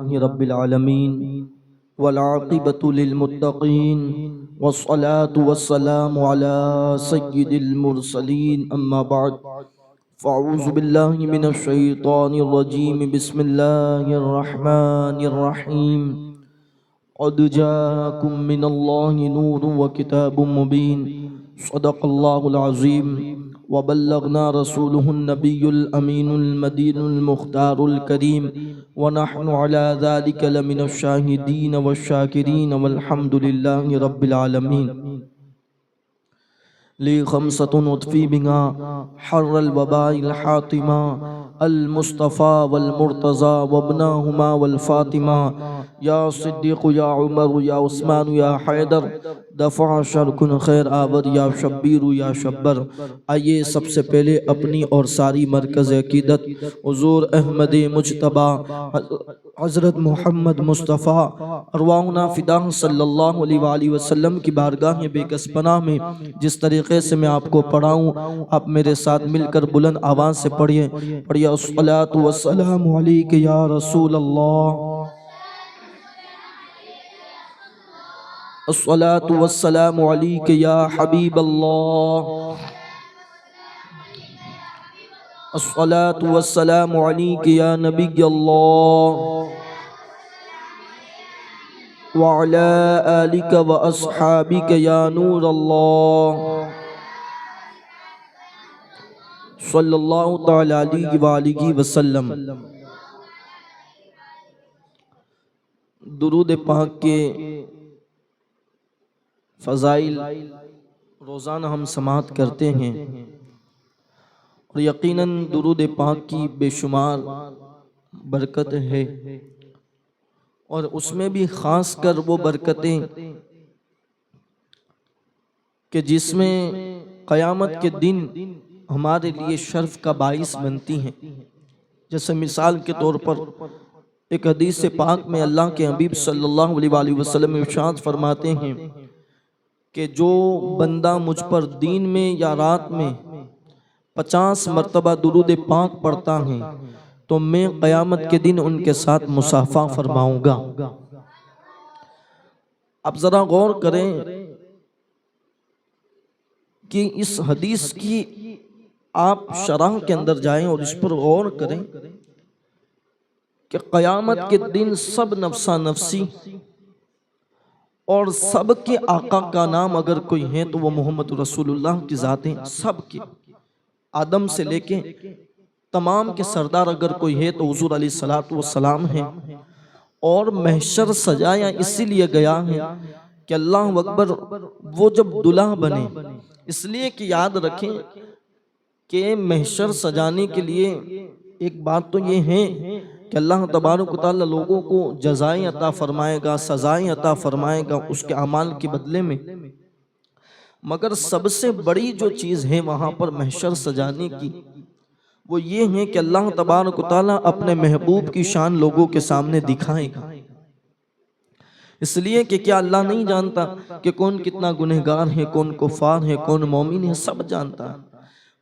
رب العالمين والعاقبة للمتقين والصلاة والسلام على سيد المرسلين أما بعد فأعوذ بالله من الشيطان الرجيم بسم الله الرحمن الرحيم قد جاءكم من الله نور وكتاب مبين صدق الله العظيم وبلغنا رسوله النبي الأمين المدين المختار الكريم ونحن على ذلك لمن الشاهدين والشاكرين والحمد لله رب العالمين لي خمسة نطفي بها حر الوباء الحاطمة المصطفى والمرتضى وابناهما والفاطمة يا صديق يا عمر يا عثمان يا حیدر دفع شرکن خیر آور یا شبیر یا شبر۔ آئیے سب سے پہلے اپنی اور ساری مرکز عقیدت حضور احمد مجتبی حضرت محمد مصطفیٰ ارواحنا فدا صلی اللہ علیہ وآلہ وسلم کی بارگاہ بے کس پناہ میں جس طریقے سے میں آپ کو پڑھاؤں آپ میرے ساتھ مل کر بلند آواز سے پڑھیے الصلاۃ والسلام علیک یا رسول اللہ، الصلاۃ والسلام علیک یا حبیب اللہ، الصلاۃ والسلام علیک یا نبی اللہ وعلی آلک واصحابک یا نور اللہ صلی اللہ تعالی علیہ وآلہ وسلم۔ درود پاک کے فضائل روزانہ ہم سماعت کرتے ہیں اور یقیناً درود پاک کی بے شمار برکت ہے، اور اس میں بھی خاص کر وہ برکتیں کہ جس میں قیامت کے دن ہمارے لیے شرف کا باعث بنتی ہیں۔ جیسے مثال کے طور پر ایک حدیث پاک میں اللہ کے حبیب صلی اللہ علیہ وآلہ وسلم ارشاد فرماتے ہیں کہ جو بندہ مجھ پر دین میں یا رات میں 50 مرتبہ درود پاک پڑھتا ہے تو میں قیامت کے دن ان کے ساتھ مصافحہ فرماؤں گا۔ اب ذرا غور کریں کہ اس حدیث کی آپ شرح کے اندر جائیں اور اس پر غور کریں کہ قیامت کے دن سب نفسا نفسی اور سب کے آقا کا نام اگر کوئی ہے تو وہ محمد رسول اللہ کی ذات ہیں۔ سب کے آدم سے لے کے تمام کے سردار اگر کوئی ہے تو حضور علیہ السلام ہیں، اور محشر سجایا اسی لیے گیا ہے کہ اللہ اکبر وہ جب دلہا بنے، اس لیے کہ یاد رکھیں کہ محشر سجانے کے لیے ایک بات تو یہ ہے کہ اللہ تبارک و تعالی لوگوں کو جزائیں عطا فرمائے گا، سزائیں عطا فرمائے گا اس کے اعمال کے بدلے میں، مگر سب سے بڑی جو چیز ہے وہاں پر محشر سجانے کی وہ یہ ہے کہ اللہ تبارک و تعالی اپنے محبوب کی شان لوگوں کے سامنے دکھائے گا۔ اس لیے کہ کیا اللہ نہیں جانتا کہ کون کتنا گنہگار ہے، کون کفار ہے، کون مومن ہے، سب جانتا ہے،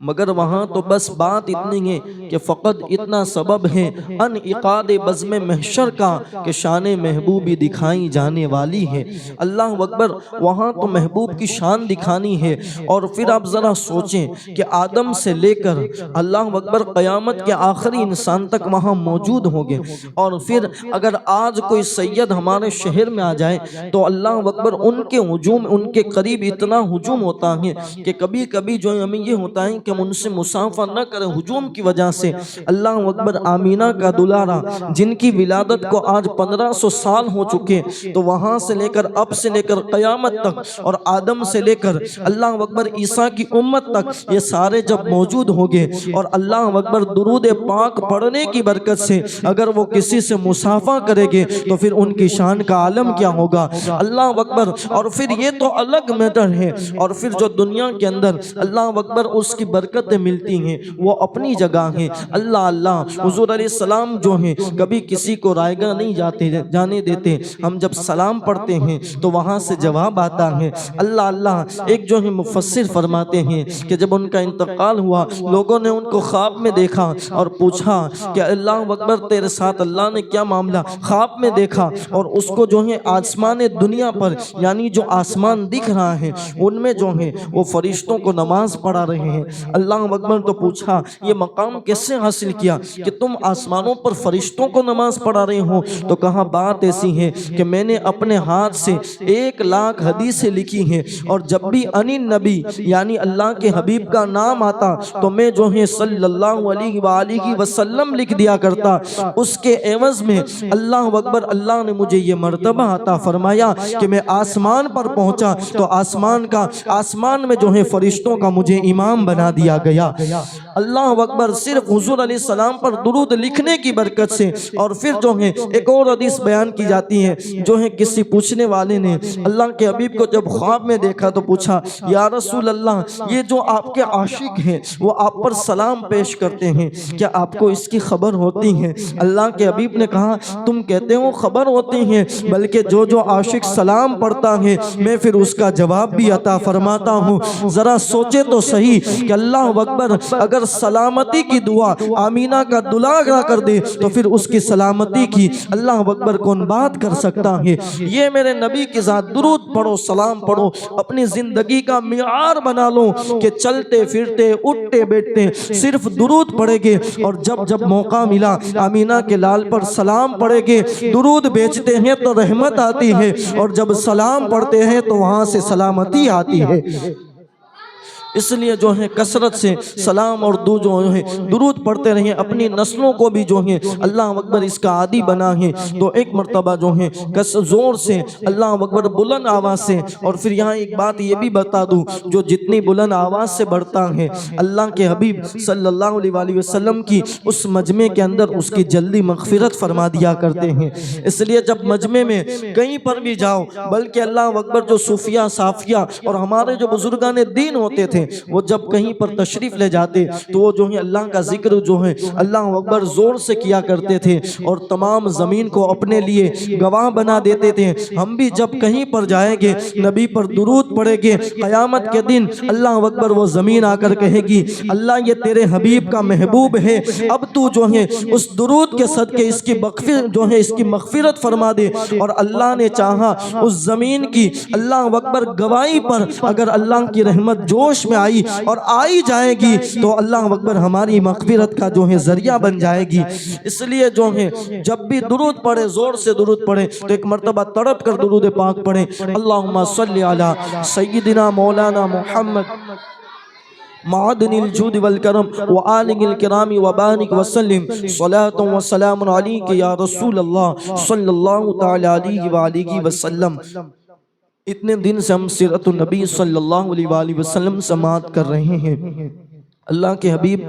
مگر وہاں تو بس بات اتنی ہے کہ فقط اتنا سبب ہے ان عقاد بزم محشر کا کہ شان محبوبی دکھائی جانے والی ہے۔ اللہ اکبر، وہاں تو محبوب کی شان دکھانی ہے، اور پھر آپ ذرا سوچیں کہ آدم سے لے کر اللہ اکبر قیامت کے آخری انسان تک وہاں موجود ہوں گے، اور پھر اگر آج کوئی سید ہمارے شہر میں آ جائے تو اللہ اکبر ان کے ہجوم، ان کے قریب اتنا ہجوم ہوتا ہے کہ کبھی کبھی جو ہمیں یہ ہوتا ہے کہ ہم ان سے مصافحہ نہ کریں ہجوم کی وجہ سے۔ اللہ اکبر، آمینہ کا دلارا جن کی ولادت کو آج 1500 سال ہو چکے، تو وہاں سے لے کر اب سے لے کر قیامت تک، اور آدم سے لے کر اللہ اکبر عیسیٰ کی امت تک، یہ سارے جب موجود ہوں گے اور اللہ اکبر درود پاک پڑھنے کی برکت سے اگر وہ کسی سے مصافحہ کرے گے تو پھر ان کی شان کا عالم کیا ہوگا۔ اللہ اکبر، اور پھر یہ تو الگ میٹر ہے، اور پھر جو دنیا کے اندر اللہ اکبر اس کی برکتیں ملتی ہیں وہ اپنی جگہ ہیں۔ اللہ اللہ، حضور علیہ السلام جو ہیں کبھی کسی کو رائے گاہ نہیں جانے دیتے، ہم جب سلام پڑھتے ہیں تو وہاں سے جواب آتا ہے۔ اللہ اللہ، ایک جو ہے مفسر فرماتے ہیں کہ جب ان کا انتقال ہوا لوگوں نے ان کو خواب میں دیکھا اور پوچھا کہ اللہ اکبر تیرے ساتھ اللہ نے کیا معاملہ؟ خواب میں دیکھا اور اس کو جو ہے آسمان دنیا پر یعنی جو آسمان دکھ رہا ہے ان میں جو ہے وہ فرشتوں کو نماز پڑھا رہے ہیں۔ اللہ اکبر تو پوچھا یہ مقام کیسے حاصل کیا کہ تم آسمانوں پر فرشتوں کو نماز پڑھا رہے ہو؟ تو کہا بات ایسی ہے کہ میں نے اپنے ہاتھ سے 1,00,000 حدیثیں لکھی ہیں اور جب بھی انی نبی یعنی اللہ کے حبیب کا نام آتا تو میں جو ہے صلی اللہ علیہ وآلہ وسلم لکھ دیا کرتا۔ اس کے عوض میں اللہ اکبر اللہ نے مجھے یہ مرتبہ عطا فرمایا کہ میں آسمان پر پہنچا تو آسمان میں جو ہے فرشتوں کا مجھے امام بنا دیا گیا۔ اللہ اکبر، صرف حضور علیہ السلام پر درود لکھنے کی برکت سے۔ اور پھر جو ہے ایک اور حدیث بیان کی جاتی ہے، جو ہے کسی پوچھنے والے نے اللہ کے حبیب کو جب خواب میں دیکھا تو پوچھا یا رسول اللہ یہ جو آپ کے عاشق ہیں وہ آپ پر سلام پیش کرتے ہیں، کیا آپ کو اس کی خبر ہوتی ہے؟ اللہ کے حبیب نے کہا تم کہتے ہو خبر ہوتی ہیں، بلکہ جو عاشق سلام پڑھتا ہے میں پھر اس کا جواب بھی عطا فرماتا ہوں۔ ذرا سوچے تو صحیح کہ اللہ اکبر اگر سلامتی کی دعا آمینہ کا دلہا کر دے تو پھر اس کی سلامتی کی اللہ اکبر کون بات کر سکتا ہے؟ یہ میرے نبی کی ذات درود پڑھو، سلام پڑھو، اپنی زندگی کا معیار بنا لو کہ چلتے پھرتے اٹھتے بیٹھتے صرف درود پڑھے گے، اور جب موقع ملا آمینہ کے لال پر سلام پڑھے گے، درود بیچتے ہیں تو رحمت آتی ہے، اور جب سلام پڑھتے ہیں تو وہاں سے سلامتی آتی ہے۔ اس لیے جو ہے کثرت سے سلام اور درود پڑھتے رہیں، اپنی نسلوں کو بھی جو ہے اللہ اکبر اس کا عادی بنا ہے۔ تو ایک مرتبہ جو ہے زور سے اللہ اکبر بلند آواز سے، اور پھر یہاں ایک بات یہ بھی بتا دوں جو جتنی بلند آواز سے بڑھتا ہے اللہ کے حبیب صلی اللہ علیہ وآلہ وسلم کی اس مجمع کے اندر اس کی جلدی مغفرت فرما دیا کرتے ہیں۔ اس لیے جب مجمع میں کہیں پر بھی جاؤ، بلکہ اللہ اکبر جو صوفیہ صافیہ اور ہمارے جو بزرگان دین ہوتے تھے وہ جب کہیں پر تشریف لے جاتے تو وہ جو ہے اللہ کا ذکر جو ہے اللہ اکبر زور سے کیا کرتے تھے اور تمام زمین کو اپنے لیے گواہ بنا دیتے تھے۔ ہم بھی جب کہیں پر جائیں گے نبی پر درود پڑھیں گے، قیامت کے دن اللہ اکبر وہ زمین آ کر کہے گی اللہ یہ تیرے حبیب کا محبوب ہے، اب تو جو ہے اس درود کے صدقے اس کی مغفرت فرما دے۔ اور اللہ نے چاہا اس زمین کی اللہ اکبر گواہی پر اگر اللہ کی رحمت جوش میں آئی اور آئی جائے گی تو اللہ اکبر ہماری مغفرت کا جو ہے ذریعہ بن جائے گی۔ اس لیے جو ہے جب بھی درود پڑھے زور سے درود پڑھے تو ایک مرتبہ تڑپ کر درود پاک پڑھیں، اللہم صلی علی سیدنا مولانا محمد معدن الجود والکرم وآلہ الکرام وبارک وسلم صلاۃ وسلام علیک یا رسول اللہ صلی اللہ تعالی علیہ وآلہ وسلم۔ اتنے دن سے ہم سیرت النبی صلی اللہ علیہ وآلہ وسلم سماعت کر رہے ہیں۔ اللہ کے حبیب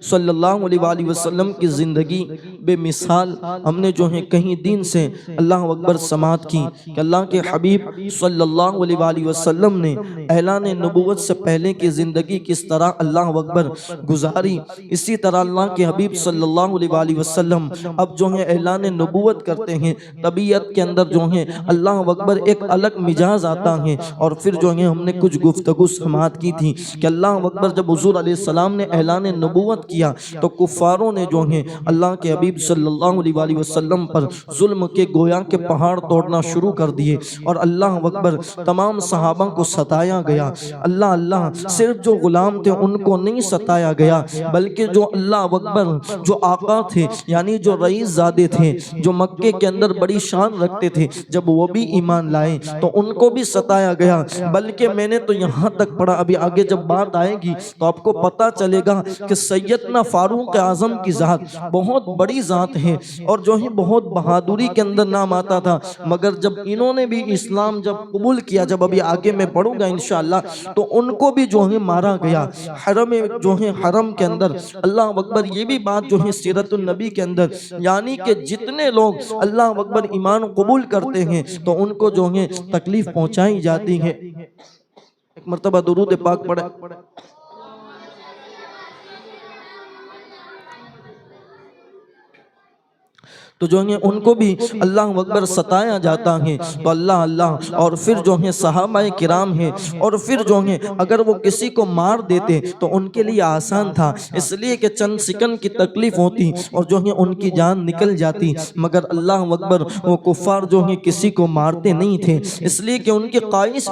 صلی اللہ علیہ وآلہ وسلم کی زندگی بے مثال ہم نے جو ہے کہیں دن سے اللہ اکبر سماعت کی کہ اللہ کے حبیب صلی اللہ علیہ وآلہ وسلم نے اعلان نبوت سے پہلے کی زندگی کس طرح اللہ اکبر گزاری، اسی طرح اللہ کے حبیب صلی اللہ علیہ وآلہ وسلم اب جو ہے اعلان نبوت کرتے ہیں۔ طبیعت کے اندر جو ہے اللہ اکبر ایک الگ مزاج آتا ہے، اور پھر جو ہے ہم نے کچھ گفتگو سماعت کی تھی کہ اللہ اکبر جب حضور علیہ السلام نے اعلان نبوت کیا تو کفاروں نے جو ہیں اللہ کے حبیب صلی اللہ علیہ وآلہ وسلم پر ظلم کے گویا کے پہاڑ توڑنا شروع کر دیے، اور اللہ اکبر تمام صحابہ کو ستایا گیا۔ اللہ اللہ، صرف جو غلام تھے ان کو نہیں ستایا گیا، بلکہ جو اللہ اکبر جو آقا تھے یعنی جو رئیس زادے تھے جو مکے کے اندر بڑی شان رکھتے تھے، جب وہ بھی ایمان لائے تو ان کو بھی ستایا گیا۔ بلکہ میں نے تو یہاں تک پڑھا، ابھی آگے جب بات آئے گی تو آپ کو پتہ چلے گا کہ سیدنا فاروق اعظم کی ذات بہت بڑی ذات ہے، اور جو ہی بہت بہادری کے اندر نام آتا تھا، مگر جب انہوں نے بھی اسلام جب قبول کیا، جب ابھی آگے میں پڑھوں گا انشاءاللہ، تو ان کو بھی جو ہے مارا گیا حرم کے اندر۔ اللہ اکبر، یہ بھی بات جو ہے سیرت النبی کے اندر، یعنی کہ جتنے لوگ اللہ اکبر ایمان قبول کرتے ہیں تو ان کو جو ہے تکلیف پہنچائی جاتی ہے۔ ایک مرتبہ درود پاک پڑھیں۔ تو جو ہے ان کو بھی اللہ اکبر ستایا جاتا ہے تو اللہ اللہ، اور پھر جو ہے صحابہ کرام ہیں، اور پھر جو ہے اگر وہ کسی کو مار دیتے تو ان کے لیے آسان تھا، اس لیے کہ چند سیکنڈ کی تکلیف ہوتی اور جو ہے ان کی جان نکل جاتی، مگر اللہ اکبر وہ کفار جو ہے کسی کو مارتے نہیں تھے، اس لیے کہ ان کی خواہش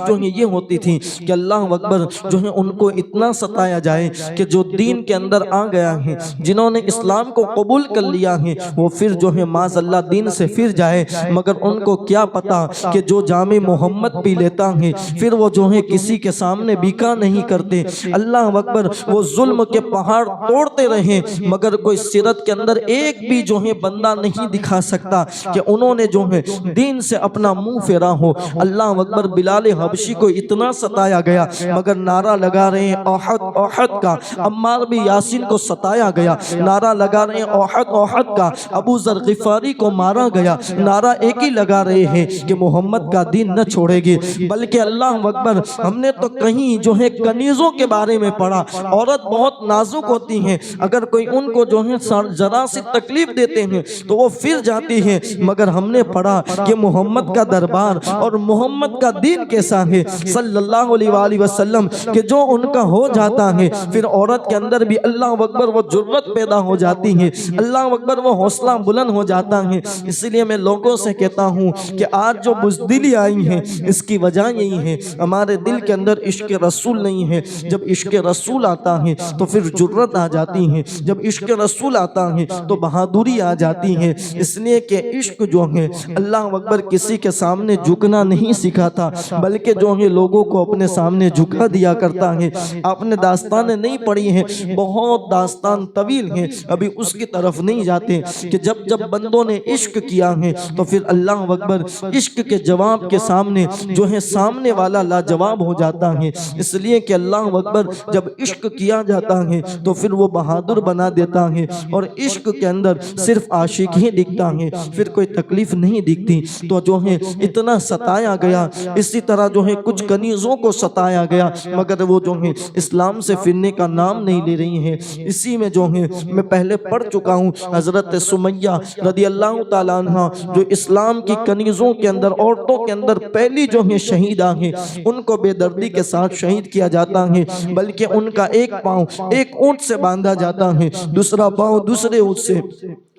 جو ہے یہ ہوتی تھی کہ اللہ اکبر جو ہے ان کو اتنا ستایا جائے کہ جو دین کے اندر آ گیا ہے، جنہوں نے اسلام کو قبول کر لیا ہے، وہ پھر جو ہے معاذ اللہ دین سے پھر جائے، مگر ان کو کیا پتا کہ جو جام محمد پی لیتا ہے پھر وہ جو ہے کسی کے سامنے بکا نہیں کرتے۔ اللہ اکبر، وہ ظلم کے پہاڑ توڑتے رہے مگر کوئی سیرت کے اندر ایک بھی جو ہے بندہ نہیں دکھا سکتا کہ انہوں نے جو ہے دین سے اپنا منہ پھیرا ہو۔ اللہ اکبر، بلال حبشی کو اتنا ستایا گیا مگر نعرہ لگا رہے ہیں احد احد کا، عمار بھی یاسین کو ستایا گیا، نعرہ لگا رہے ہیں احد احد کا، ابو ذر غفاری کو مارا گیا، نعرہ ایک ہی لگا رہے ہیں کہ محمد کا دین نہ چھوڑے گی۔ بلکہ اللہ اکبر، ہم نے تو کہیں جو ہے کنیزوں کے بارے میں پڑھا، عورت بہت نازک ہوتی ہیں، اگر کوئی ان کو جو ہے ذرا سی تکلیف دیتے ہیں تو وہ پھر جاتی ہیں، مگر ہم نے پڑھا کہ محمد کا دربار اور محمد کا دین کیسا ہے صلی اللہ علیہ وآلہ وسلم، کہ جو ان کا ہو جاتا ہے پھر عورت کے اندر بھی اللہ اکبر وہ جرت پیدا ہو جاتی ہے، اللہ اکبر وہ حوصلہ بلند ہو جاتا ہے۔ اس لیے میں لوگوں سے کہتا ہوں کہ آج جو بزدلی آئی ہے اس کی وجہ یہی ہے، ہمارے دل کے اندر عشق رسول نہیں ہے۔ جب عشق رسول آتا ہے تو پھر جرت آ جاتی ہے، جب عشق رسول آتا ہے تو بہادری آ جاتی ہے، اس لیے کہ عشق جو ہے اللہ اکبر کسی کے سامنے جھکنا نہیں سکھاتا، بلکہ جو ہے لوگوں کو اپنے سامنے جھکا دیا کرتا ہے۔ آپ نے داستانیں نہیں پڑھی ہیں، بہت داستان طویل ہیں، ابھی اس کی طرف نہیں جاتے کہ جب بندوں نے عشق کیا ہے تو پھر اللہ اکبر عشق کے جواب کے سامنے جو ہے سامنے والا لاجواب ہو جاتا ہے، اس لیے کہ اللہ اکبر جب عشق کیا جاتا ہے تو پھر وہ بہادر بنا دیتا ہے، اور عشق کے اندر صرف عاشق ہی دکھتا ہے، پھر کوئی تکلیف نہیں دکھتی۔ تو جو ہے اتنا ستایا گیا، اسی طرح جو ہے کچھ کنیزوں کو ستایا گیا مگر وہ جو ہے اسلام سے پھرنے کا نام نہیں لے رہی ہیں۔ اسی میں جو ہے میں پہلے پڑھ چکا ہوں، حضرت سمیہ رضی اللہ تعالیٰ عنہ جو اسلام کی کنیزوں کے اندر، عورتوں کے اندر پہلی جو ہے شہیدہ ہیں، ان کو بے دردی کے ساتھ شہید کیا جاتا ہے، بلکہ ان کا ایک پاؤں ایک اونٹ سے باندھا جاتا ہے، دوسرا پاؤں دوسرے اونٹ سے،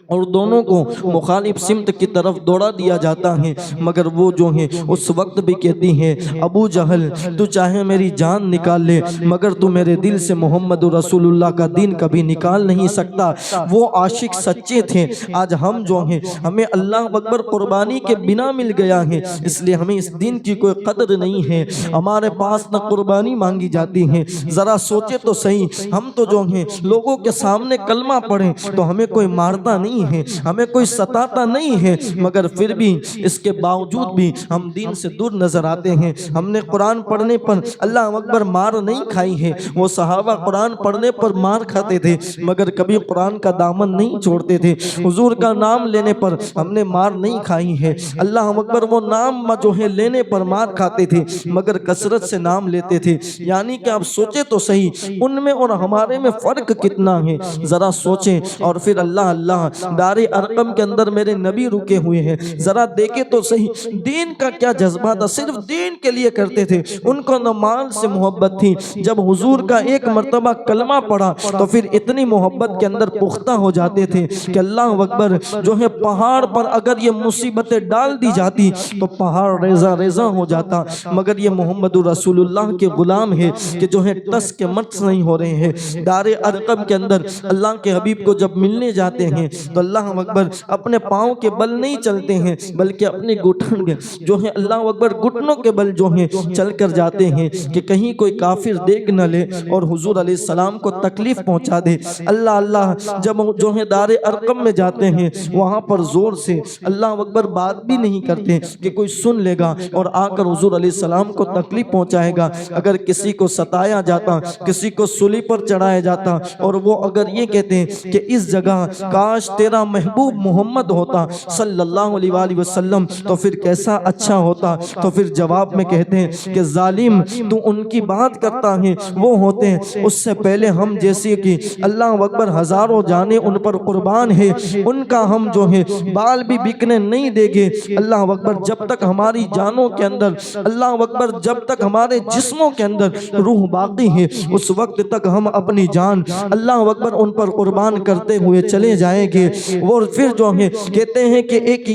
اور دونوں کو مخالف سمت کی طرف دوڑا دیا جاتا ہے، مگر وہ جو ہیں اس وقت بھی کہتی ہیں ابو جہل تو چاہے میری جان نکال لے مگر تو میرے دل سے محمد رسول اللہ کا دین کبھی نکال نہیں سکتا۔ وہ عاشق سچے تھے، آج ہم جو ہیں ہمیں اللہ اکبر قربانی کے بنا مل گیا ہے، اس لیے ہمیں اس دین کی کوئی قدر نہیں ہے، ہمارے پاس نہ قربانی مانگی جاتی ہے۔ ذرا سوچے تو صحیح، ہم تو جو ہیں لوگوں کے سامنے کلمہ پڑھیں تو ہمیں کوئی مارتا نہیں ہے، ہمیں کوئی ستاتا نہیں ہے، مگر پھر بھی اس کے باوجود بھی ہم دین سے دور نظر آتے ہیں۔ ہم نے قرآن پڑھنے پر اللہ اکبر مار نہیں کھائی ہے، وہ صحابہ قرآن پڑھنے پر مار کھاتے تھے مگر کبھی قرآن کا دامن نہیں چھوڑتے تھے، حضور کا نام لینے پر ہم نے مار نہیں کھائی ہے، اللہ اکبر وہ نام جو ہے لینے پر مار کھاتے تھے مگر کثرت سے نام لیتے تھے۔ یعنی کہ آپ سوچے تو صحیح ان میں اور ہمارے میں فرق کتنا ہے، ذرا سوچیں۔ اور پھر اللہ اللہ دار ارقم کے اندر میرے نبی رکے ہوئے ہیں، ذرا دیکھیں تو صحیح دین کا کیا جذبہ تھا، صرف دین کے لیے کرتے تھے، ان کو نہ مال سے محبت تھی۔ جب حضور کا ایک مرتبہ کلمہ پڑھا تو پھر اتنی محبت کے اندر پختہ ہو جاتے تھے کہ اللہ اکبر جو ہے پہاڑ پر اگر یہ مصیبتیں ڈال دی جاتی تو پہاڑ ریزہ ریزہ ہو جاتا، مگر یہ محمد رسول اللہ کے غلام ہے کہ جو ہے ٹس کے مٹس نہیں ہو رہے ہیں۔ دار ارقم کے اندر اللہ کے حبیب کو جب ملنے جاتے ہیں تو اللہ اکبر اپنے پاؤں کے بل نہیں چلتے ہیں بلکہ اپنے گھٹن جو ہے اللہ اکبر گھٹنوں کے بل جو ہیں چل کر جاتے ہیں کہ کہیں کوئی کافر دیکھ نہ لے اور حضور علیہ السلام کو تکلیف پہنچا دے۔ اللہ اللہ جب جو ہے دار ارقم میں جاتے ہیں وہاں پر زور سے اللہ اکبر بات بھی نہیں کرتے کہ کوئی سن لے گا اور آ کر حضور علیہ السلام کو تکلیف پہنچائے گا۔ اگر کسی کو ستایا جاتا، کسی کو سولی پر چڑھایا جاتا اور وہ اگر یہ کہتے ہیں کہ اس جگہ کاش تیرا محبوب محمد ہوتا صلی اللہ علیہ وآلہ وسلم تو پھر کیسا اچھا ہوتا۔ تو پھر جواب میں کہتے ہیں کہ ظالم تو ان کی بات کرتا ہے، وہ ہوتے ہیں اس سے پہلے ہم جیسے کہ اللہ اکبر ہزاروں جانیں ان پر قربان ہے، ان کا ہم جو ہے بال بھی بکنے نہیں دیں گے۔ اللہ اکبر جب تک ہماری جانوں کے اندر، اللہ اکبر جب تک ہمارے جسموں کے اندر روح باقی ہے، اس وقت تک ہم اپنی جان اللہ اکبر ان پر قربان کرتے ہوئے چلے جائیں گے۔ اور پھر جو ہے کہتے ہیں کہ ایک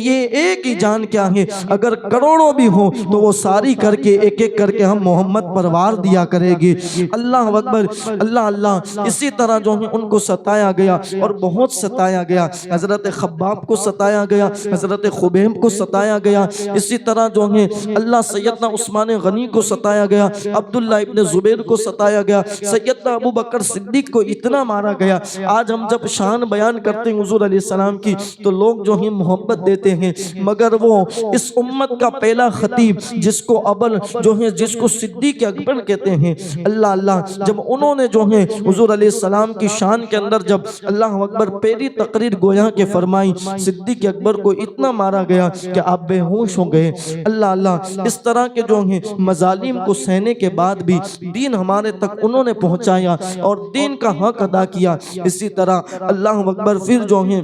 ہی جان کیا ہے، اگر کروڑوں بھی ہوں تو وہ ساری کر کے ایک ایک کر کے ہم محمد پر وار دیا کرے گی۔ اللہ اکبر، اللہ اللہ۔ اسی طرح جو ہے ان کو ستایا گیا اور بہت ستایا گیا۔ حضرت خباب کو ستایا گیا، حضرت خبیب کو ستایا گیا، اسی طرح جو ہے اللہ سیدنا عثمان غنی کو ستایا گیا، عبداللہ ابن زبیر کو ستایا گیا، سیدنا ابو بکر صدیق کو اتنا مارا گیا۔ آج ہم جب شان بیان کرتے ہیں حضور علیہ السلام کی تو لوگ جو ہیں محبت دیتے ہیں، مگر وہ اس امت کا پہلا خطیب جس کو ابل جو ہے جس کو صدیق اکبر کہتے ہیں، اللہ اللہ، جب انہوں نے جو ہے حضور علیہ السلام کی شان کے اندر جب اللہ اکبر پہلی تقریر گویا کے فرمائی، صدیق اکبر کو اتنا مارا گیا کہ آپ بے ہوش ہو گئے۔ اللہ اللہ، اس طرح کے جو ہیں مظالم کو سہنے کے بعد بھی دین ہمارے تک انہوں نے پہنچایا اور دین کا حق ادا کیا۔ اسی طرح اللہ اکبر پھر جو ہیں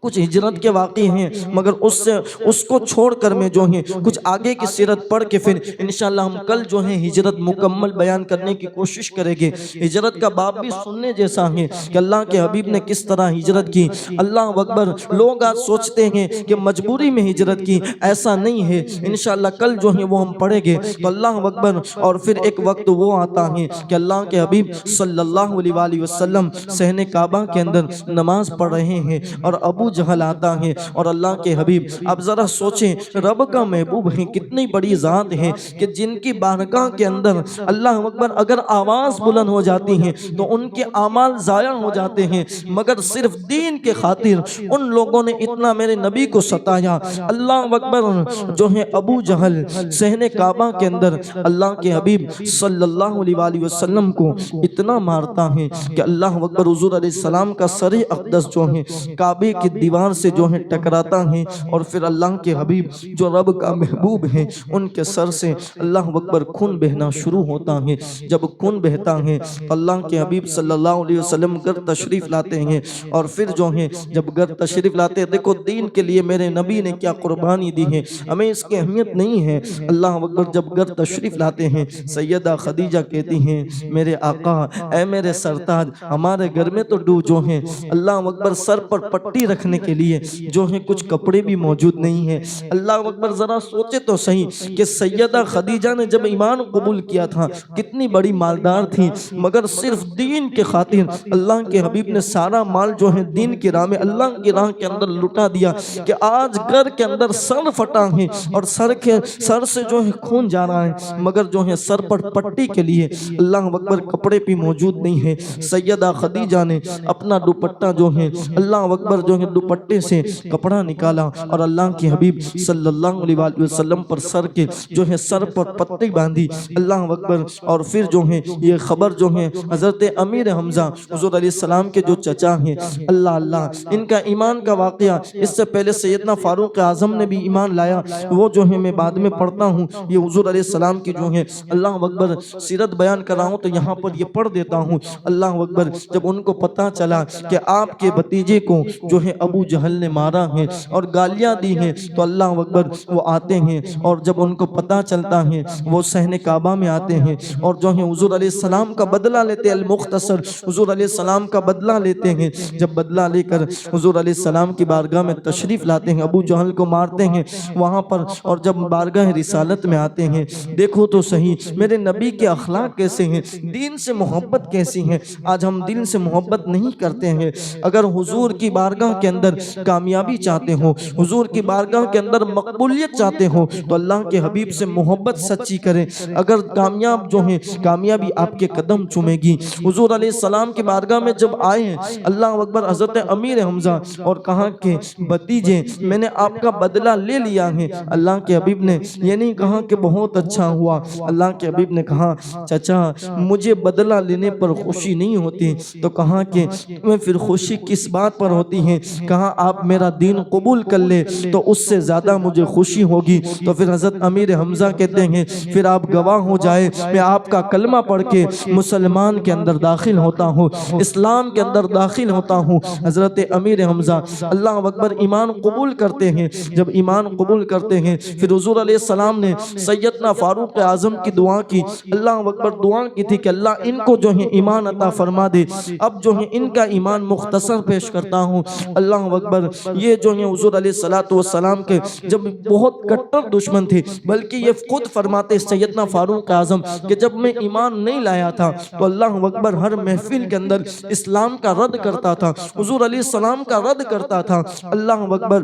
کچھ ہجرت کے واقعے ہیں، مگر اس کو چھوڑ کر میں جو ہیں کچھ آگے کی سیرت پڑھ کے پھر انشاءاللہ ہم کل جو ہیں ہجرت مکمل بیان کرنے کی کوشش کریں گے۔ ہجرت کا باب بھی سننے جیسا ہے کہ اللہ کے حبیب نے کس طرح ہجرت کی۔ اللہ اکبر، لوگ آج سوچتے ہیں کہ مجبوری میں ہجرت کی، ایسا نہیں ہے۔ انشاءاللہ کل جو ہیں وہ ہم پڑھیں گے تو اللہ اکبر، اور پھر ایک وقت وہ آتا ہے کہ اللہ کے حبیب صلی اللہ علیہ وآلہ وسلم صحن کعبہ کے اندر نماز پڑھ رہے ہیں اور ابو جہل آتا ہے اور اللہ کے حبیب، اب ذرا سوچیں رب کا محبوب ہے، کتنی بڑی ذات ہے کہ جن کی بارگاہ کے اندر اللہ اکبر اگر آواز بلند ہو جاتی ہے تو ان کے اعمال ضائع ہو جاتے ہیں، مگر صرف دین کے خاطر ان لوگوں نے اتنا میرے نبی کو ستایا۔ اللہ اکبر، جو ہے ابو جہل صحن کعبہ کے اندر اللہ کے حبیب صلی اللہ علیہ وآلہ وسلم کو اتنا مارتا ہے کہ اللہ اکبر حضور علیہ السلام کا سر اقدس جو ہے کعبے کی دیوار سے جو ہے ٹکراتا ہے اور پھر اللہ کے حبیب جو رب کا محبوب ہے ان کے سر سے اللہ اکبر خون بہنا شروع ہوتا ہے۔ جب خون بہتا ہے اللہ کے حبیب صلی اللہ علیہ وسلم گھر تشریف لاتے ہیں اور پھر جو ہے جب گھر تشریف لاتے ہیں، دیکھو دین کے لیے میرے نبی نے کیا قربانی دی ہے، ہمیں اس کی اہمیت نہیں ہے۔ اللہ اکبر جب گھر تشریف لاتے ہیں، سیدہ خدیجہ کہتی ہیں میرے آقا، اے میرے سرتاج، ہمارے گھر میں تو جو ہیں اللہ اکبر سر پر پٹی رکھنے کے لیے جو ہیں کچھ کپڑے بھی موجود نہیں ہیں۔ اللہ اکبر، ذرا سوچے تو صحیح کہ سیدہ خدیجہ نے جب ایمان قبول کیا تھا کتنی بڑی مالدار تھی، مگر صرف دین کے خاطر اللہ کے حبیب نے سارا مال جو ہے دین کی راہ میں اللہ کی راہ کے اندر لٹا دیا کہ آج گھر کے اندر سر پھٹا ہے اور سر سے جو ہے خون جا رہا ہے، مگر جو ہے سر پر پٹی کے لیے اللہ اکبر کپڑے بھی موجود نہیں ہے۔ سیدہ خدیجہ نے اپنا دوپٹہ جو ہے اللہ اکبر جو ہے دوپٹے سے کپڑا نکالا اور اللہ کی حبیب صلی اللہ علیہ وآلہ وسلم پر سر کے جو ہے سر پر پٹی باندھی، اللہ اکبر۔ اور پھر جو ہے یہ خبر جو ہے حضرت امیر حمزہ حضور علیہ السلام کے جو چچا ہیں، اللہ اللہ، ان کا ایمان کا واقعہ اس سے پہلے سیدنا فاروق اعظم نے بھی ایمان لایا، وہ جو ہے میں بعد میں پڑھتا ہوں، یہ حضور علیہ السلام کی جو ہے اللہ اکبر سیرت بیان کر رہا ہوں تو یہاں پر یہ پڑھ دیتا ہوں۔ اللہ اکبر، جب ان کو پتہ چلا کہ آپ کے بھتیجے کو جو ہے ابو جہل نے مارا ہے اور گالیاں دی ہیں تو اللہ اکبر وہ آتے ہیں اور جب ان کو پتہ چلتا ہے وہ صحن کعبہ میں آتے ہیں اور جو ہے حضور علیہ السلام کا بدلہ لیتے ہیں، المختصر حضور علیہ السلام کا بدلہ لیتے ہیں۔ جب بدلہ لے کر حضور علیہ السلام کی بارگاہ میں تشریف لاتے ہیں، ابو جہل کو مارتے ہیں وہاں پر، اور جب بارگاہ رسالت میں آتے ہیں، دیکھو تو صحیح میرے نبی کے اخلاق کیسے ہیں، دین سے محبت کیسی ہے۔ آج ہم دین سے محبت نہیں کرتے ہیں۔ اگر حضور کی بارگاہ کے اندر کامیابی چاہتے ہو، حضور کی بارگاہ کے اندر مقبولیت چاہتے ہو تو اللہ کے حبیب سے محبت سچی کریں، اگر کامیاب جو ہیں کامیابی آپ کے قدم چومے گی۔ حضور علیہ السلام کی بارگاہ میں جب آئے ہیں اللہ اکبر حضرت امیر حمزہ اور کہا کہ بھتیجے میں نے آپ کا بدلہ لے لیا ہے، اللہ کے حبیب نے یہ نہیں کہا کہ بہت اچھا ہوا، اللہ کے حبیب نے کہا چچا مجھے بدلہ لینے پر خوشی نہیں ہوتی، تو کہا کہ تمہیں پھر خوشی کس بات پر ہوتی ہے کہا آپ میرا دین قبول کر لے تو اس سے زیادہ مجھے خوشی ہوگی۔ تو پھر حضرت امیر حمزہ کہتے ہیں پھر آپ گواہ ہو جائے، میں آپ کا کلمہ پڑھ کے مسلمان کے اندر داخل ہوتا ہوں، اسلام کے اندر داخل ہوتا ہوں۔ حضرت امیر حمزہ اللہ اکبر ایمان قبول کرتے ہیں۔ جب ایمان قبول کرتے ہیں پھر حضور علیہ السلام نے سیدنا فاروق اعظم کی دعا کی، اللہ اکبر دعا کی تھی کہ اللہ ان کو جو ہے ایمان عطا فرما دے۔ اب جو ہے ان کا ایمان مختصر پیش کرتا ہوں، اللہ اکبر یہ جو ہے حضور علیہ السلام کے جب بہت کٹر دشمن تھے، بلکہ یہ خود فرماتے سیدنا فاروق اعظم کہ جب میں ایمان نہیں لایا تھا تو اللہ اکبر ہر محفل کے اندر اسلام کا رد کرتا تھا، حضور علیہ السلام کا رد کرتا تھا۔ اللہ اکبر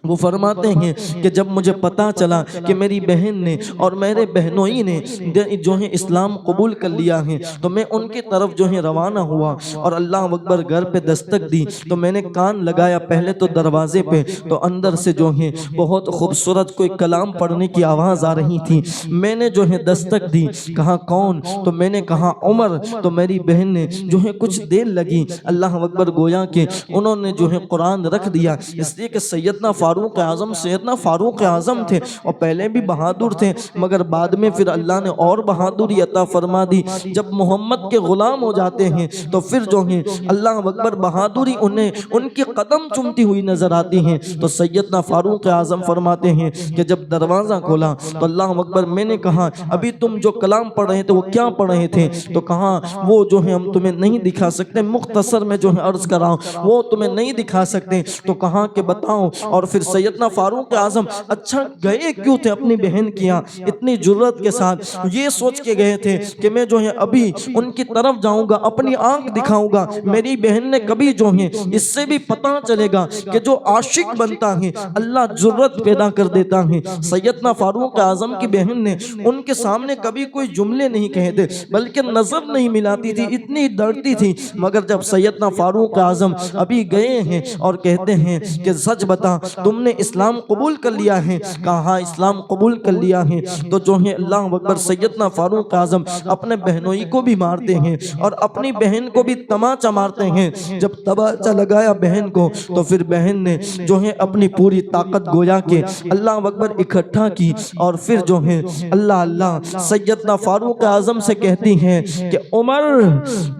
وہ فرماتے ہیں کہ جب مجھے پتا چلا کہ میری بہن نے اور میرے بہنوئی نے جو ہے اسلام قبول کر لیا ہے تو میں ان کی طرف جو ہے روانہ ہوا، اور اللہ اکبر گھر پہ دستک دی تو میں نے کان لگایا پہلے تو دروازے پہ، تو اندر سے جو ہے بہت خوبصورت کوئی کلام پڑھنے کی آواز آ رہی تھی۔ میں نے جو ہے دستک دی، کہا کون؟ تو میں نے کہا عمر۔ تو میری بہن نے جو ہے کچھ دیر لگی، اللہ اکبر گویا کہ انہوں نے جو ہے قرآن رکھ دیا، اس لیے کہ سیدنا فاروق اعظم تھے اور پہلے بھی بہادر تھے، مگر بعد میں پھر اللہ نے اور بہادری عطا فرما دی۔ جب محمد کے غلام ہو جاتے ہیں تو پھر جو ہیں اللہ اکبر بہادری انہیں ان کی قدم چومتی ہوئی نظر آتی ہیں۔ تو سیدنا فاروق اعظم فرماتے ہیں کہ جب دروازہ کھولا تو اللہ اکبر میں نے کہا ابھی تم جو کلام پڑھ رہے تھے وہ کیا پڑھ رہے تھے؟ تو کہا وہ جو ہے ہم تمہیں نہیں دکھا سکتے، مختصر میں جو ہے عرض کر رہا ہوں وہ تمہیں نہیں دکھا سکتے۔ تو کہا کہ بتاؤ، اور پھر سیدنا فاروق اعظم اچھا گئے کیوں تھے اپنی بہن کی یہاں اتنی جرت کے ساتھ؟ یہ سوچ کے گئے تھے کہ میں جو ہے ابھی ان کی طرف جاؤں گا، اپنی آنکھ دکھاؤں گا، میری بہن نے کبھی جو ہے اس سے بھی پتہ چلے گا کہ جو عاشق بنتا ہے اللہ جرت پیدا کر دیتا ہے۔ سیدنا فاروق اعظم کی بہن نے ان کے سامنے کبھی کوئی جملے نہیں کہے تھے، بلکہ نظر نہیں ملاتی تھی، اتنی ڈرتی تھی۔ مگر جب سیدنا فاروق اعظم ابھی گئے ہیں اور کہتے ہیں کہ سچ بتا تم نے اسلام قبول کر لیا ہے؟ کہا ہاں اسلام قبول کر لیا ہے۔ تو جو ہے اللہ اکبر سیدنا فاروق اعظم اپنے بہنوئی کو بھی مارتے ہیں اور اپنی بہن کو بھی تماچا مارتے ہیں۔ جب تماچا لگایا بہن کو تو پھر بہن نے جو ہے اپنی پوری طاقت گویا کہ اللہ اکبر اکٹھا کی، اور پھر جو ہے اللہ سیدنا فاروق اعظم سے کہتی ہیں کہ عمر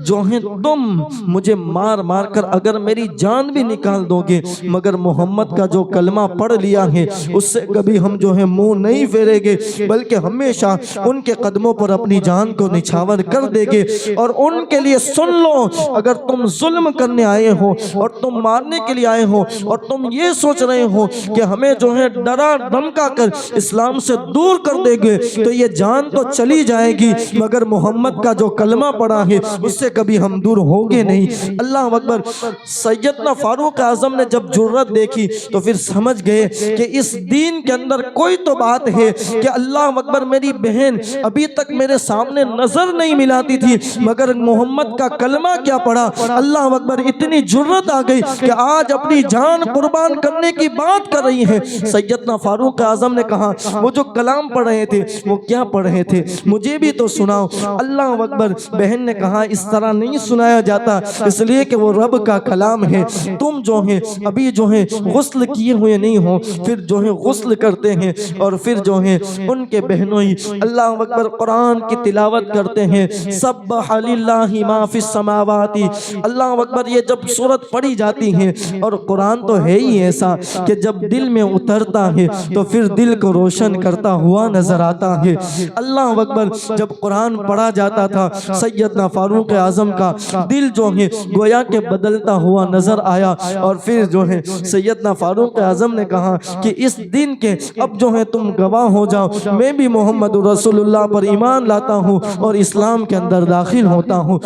جو ہے تم مجھے مار مار کر اگر میری جان بھی نکال دو گے مگر محمد کا جو کلمہ پڑھ لیا ہے اس سے کبھی ہم جو ہے منہ نہیں پھیریں گے، بلکہ ہمیشہ ان کے قدموں پر اپنی جان کو نچھاور کر دے گے۔ اور ان کے لیے سن لو، اگر تم ظلم کرنے آئے ہو اور تم مارنے کے لیے آئے ہو اور تم یہ سوچ رہے ہو کہ ہمیں جو ہے ڈرا دھمکا کر اسلام سے دور کر دے گے تو یہ جان تو چلی جائے گی، مگر محمد کا جو کلمہ پڑھا ہے اس سے کبھی ہم دور ہوگے نہیں۔ اللہ اکبر سیدنا فاروق اعظم نے جب جرت دیکھی تو پھر سمجھ گئے کہ اس دین کے اندر کوئی تو بات ہے کہ اللہ اکبر میری بہن ابھی تک میرے سامنے نظر نہیں ملاتی تھی مگر محمد کا کلمہ کیا پڑھا، اللہ اکبر اتنی جرت آ گئی کہ آج اپنی جان قربان کرنے کی بات کر رہی ہے۔ سیدنا فاروق اعظم نے کہا وہ جو کلام پڑھ رہے تھے وہ کیا پڑھ رہے تھے، مجھے بھی تو سناؤ۔ اللہ اکبر بہن نے کہا اس طرح نہیں سنایا جاتا، اس لیے کہ وہ رب کا کلام ہے، تم جو ہے ابھی جو ہے غسل کیے ہوئے نہیں ہو۔ پھر جو ہے غسل کرتے ہیں اور پھر جو ہے ان کے بہنوئی اللہ اکبر قرآن کی تلاوت کرتے ہیں، سبح للہ ما فی السماوات۔ اللہ اکبر یہ جب سورت پڑھی جاتی ہے اور قرآن تو ہے ہی ایسا کہ جب دل میں اترتا ہے تو پھر دل کو روشن کرتا ہوا نظر آتا ہے۔ اللہ اکبر جب قرآن پڑھا جاتا تھا سیدنا فاروق اعظم کا دل جو ہے گویا کہ بدلتا ہوا نظر آیا، اور پھر جو ہے سیدنا فاروق اعظم نے کہا کہ اس دن کے اب جو ہے تم گواہ ہو جاؤ، میں بھی محمد رسول اللہ پر ایمان لاتا ہوں اور اسلام کے اندر داخل ہوتا ہوں۔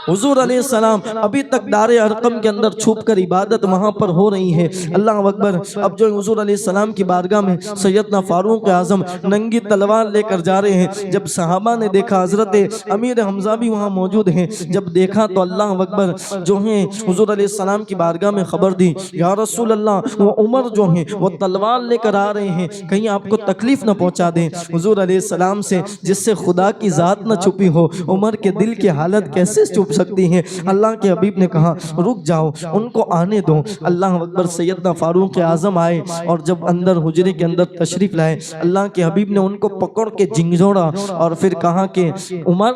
حضور علیہ السلام ابھی تک دار ارقم کے اندر چھپ کر عبادت وہاں پر ہو رہی ہے۔ اللہ اکبر اب جو حضور علیہ السلام کی بارگاہ میں سیدنا فاروق اعظم ننگی تلوار لے کر جا رہے ہیں۔ جب صحابہ نے دیکھا، حضرت امیر حمزہ بھی وہاں موجود ہیں، جب دیکھا تو اللہ اکبر جو ہیں حضور علیہ السلام کی بارگاہ میں خبر دی، یا رسول اللہ وہ عمر جو ہیں وہ تلوار لے کر آ رہے ہیں، کہیں آپ کو تکلیف نہ پہنچا دیں۔ حضور علیہ السلام سے جس سے خدا کی ذات نہ چھپی ہو، عمر کے دل کی حالت کیسے چھپ سکتی ہیں۔ اللہ کے حبیب نے کہا رک جاؤ، ان کو آنے دو۔ اللہ اکبر۔ سیدنا فاروق اعظم آئے اور جب اندر حجرے کے اندر تشریف لائے، اللہ کے حبیب نے ان کو پکڑ کے جھنجھوڑا اور پھر کہا کہ عمر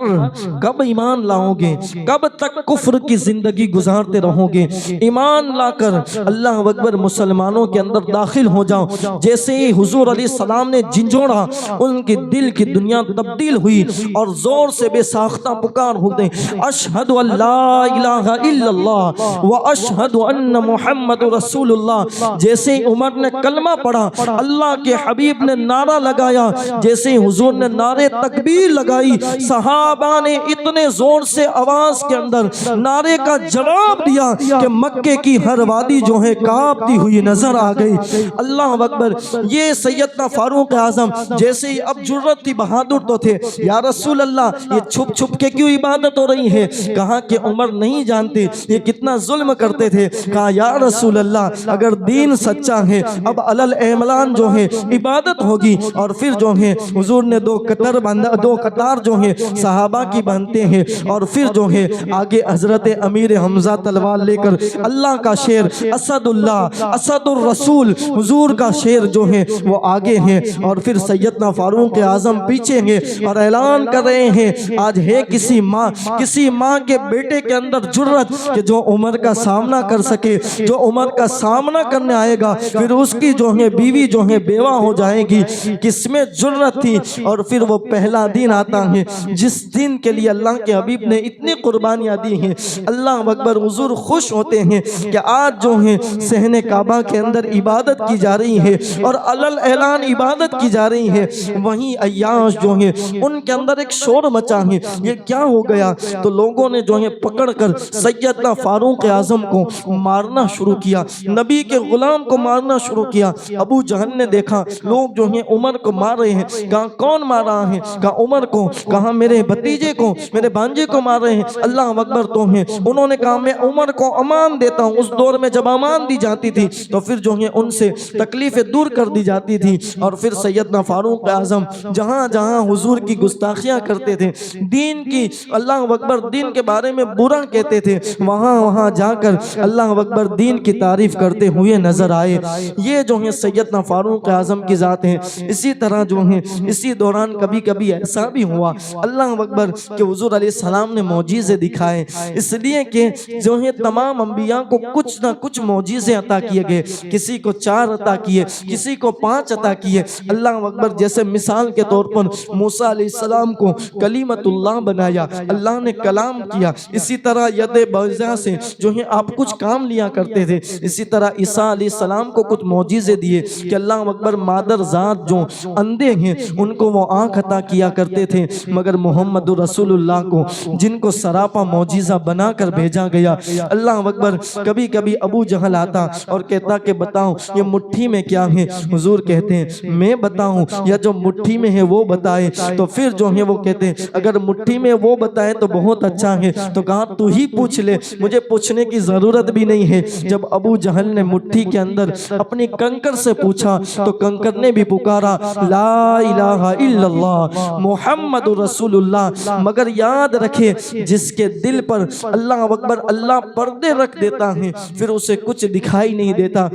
کب ایمان لاؤ گے، کب تک کفر کی زندگی گزارتے رہو گے؟ ایمان لا کر اللہ اکبر مسلمانوں کے اندر داخل ہو جاؤ۔ جیسے ہی حضور علیہ السلام نے جھنجھوڑا، ان کی دل کی دنیا تبدیل ہوئی اور زور سے بے ساختہ پکار ہوتے اشہد ان لا الہ الا اللہ و اشہد ان محمد رسول اللہ۔ جیسے عمر نے کلمہ پڑھا، اللہ کے حبیب نے نعرہ لگایا، جیسے حضور نے نعرے تکبیر لگائی، صحابہ نے اتنے زور سے آواز کے اندر نعرے کا جواب دیا کہ مکے کی ہر وادی جو ہے کانپتی ہوئی نظر آ گئی۔ اللہ اکبر۔ یہ سیدنا فاروق اعظم جیسے ہی اب جرت تھی، بہادر تو تھے، یا رسول اللہ یہ چھپ چھپ کے کیوں عبادت ہو رہی ہے؟ کہا کہ عمر نہیں جانتے یہ کتنا ظلم کرتے تھے۔ کہا یا رسول اللہ اگر دین سچا ہے اب علل اعملان جو ہے عبادت ہوگی۔ اور پھر جو ہے حضور نے دو قطار جو ہے صحابہ کی باندھتے ہیں اور پھر جو ہے آگے حضرت امیر حمزہ تلوار لے کر اللہ کا شیر اسد اللہ اسد الرسول حضور کا شیر جو ہے وہ آگے ہیں اور پھر سیدنا فاروق اعظم پیچھے ہیں اور اعلان کر رہے ہیں آج ہے کسی ماں کے بیٹے کے اندر جرت کہ جو عمر کا سامنا کر سکے، جو عمر کا سامنا کرنے آئے گا پھر اس کی جو ہے بیوی جو ہے بیوہ ہو جائے گی۔ کس میں جرت تھی؟ اور پھر وہ پہلا دن آتا ہے جس دن کے لیے اللہ کے حبیب نے اتنی قربانیاں دی ہیں۔ اللہ اکبر۔ حضور خوش ہوتے ہیں کہ آج جو ہے صحن کعبہ کے اندر عبادت کی جا رہی ہے اور علل اعلان عبادت کی جا رہی ہے۔ وہیں عیاش جو ہیں ان کے اندر ایک شور مچا ہے، یہ کیا ہو گیا؟ تو لوگوں نے جو ہے پکڑ کر سیدنا فاروق اعظم کو مارنا شروع کیا، نبی کے غلام کو مارنا شروع کیا۔ ابو جہل نے دیکھا لوگ جو ہیں عمر کو مار رہے ہیں، کہا کون مار رہا ہے؟ کہا عمر کو، کہا میرے بھتیجے کو، میرے بھانجے کو مار رہے ہیں۔ اللہ اکبر۔ تو ہیں انہوں نے کہا میں عمر کو امان دیتا ہوں۔ اس دور میں جب امان دی جاتی تھی تو پھر جو ہے ان سے تکلیفیں دور کر دی جاتی تھی۔ اور پھر سیدنا فاروق اعظم جہاں جہاں حضور کی گستاخیاں کرتے تھے، دین کی اللہ اکبر دین کے بارے میں برا کہتے تھے، وہاں وہاں جا کر اللہ اکبر دین کی تعریف کرتے ہوئے نظر آئے۔ یہ جو ہے سیدنا فاروق اعظم کی ذات ہے۔ اسی طرح جو ہے اسی دوران کبھی کبھی ایسا بھی ہوا اللہ اکبر کہ حضور علیہ السلام نے معجزے دکھائے، اس لیے کہ جو ہے تمام انبیاء کو کچھ نہ کچھ معجزے عطا کیے گئے، کسی کو 4 عطا کیے، کسی کو 5 عطا کیے۔ اللہ اکبر۔ جیسے مثال کے طور پر موسیٰ علیہ السلام کو کلیمت اللہ بنایا، اللہ نے کلام کیا۔ اسی طرح ید بیضاء سے جو ہے آپ کچھ کام لیا کرتے تھے۔ اسی طرح عیسیٰ علیہ السلام کو کچھ معجزے دیے کہ اللہ اکبر مادر ذات جو اندھے ہیں ان کو وہ آنکھ عطا کیا کرتے تھے، مگر محمد رسول اللہ کو جن کو سراپا معجزہ بنا کر بھیجا گیا اللہ اکبر۔ کبھی کبھی ابو جہل آتا اور کہتا کہ بتاؤ یہ مٹھی میں کیا ہے؟ حضور کہتے ہیں میں بتاؤں یا جو مٹھی میں ہے وہ بتائے؟ تو پھر جو ہے وہ کہتے ہیں اگر مٹھی میں وہ بتائے تو بہت اچھا ہے۔ تو کہا تو ہی پوچھ لے، مجھے پوچھنے کی ضرورت بھی نہیں ہے۔ جب ابو جہل نے مٹھی کے اندر اپنی کنکر سے پوچھا تو کنکر نے بھی پکارا لا الہ الا اللہ محمد رسول اللہ۔ مگر یاد رکھے جس کے دل پر اللہ اکبر اللہ پردے رکھ دیتا ہے پھر اسے کچھ دکھائی نہیں دیتا۔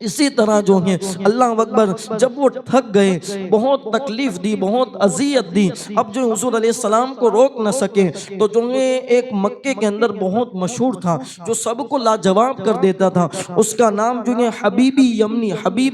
اسی طرح جو ہیں اللہ اکبر جب وہ تھک گئے، بہت تکلیف دی، بہت اذیت دی، اب جو حضور علیہ السلام کو روک نہ سکے تو جو ہے ایک مکے کے اندر بہت مشہور تھا جو سب کو لاجواب کر دیتا تھا، اس کا نام جو ہے حبیب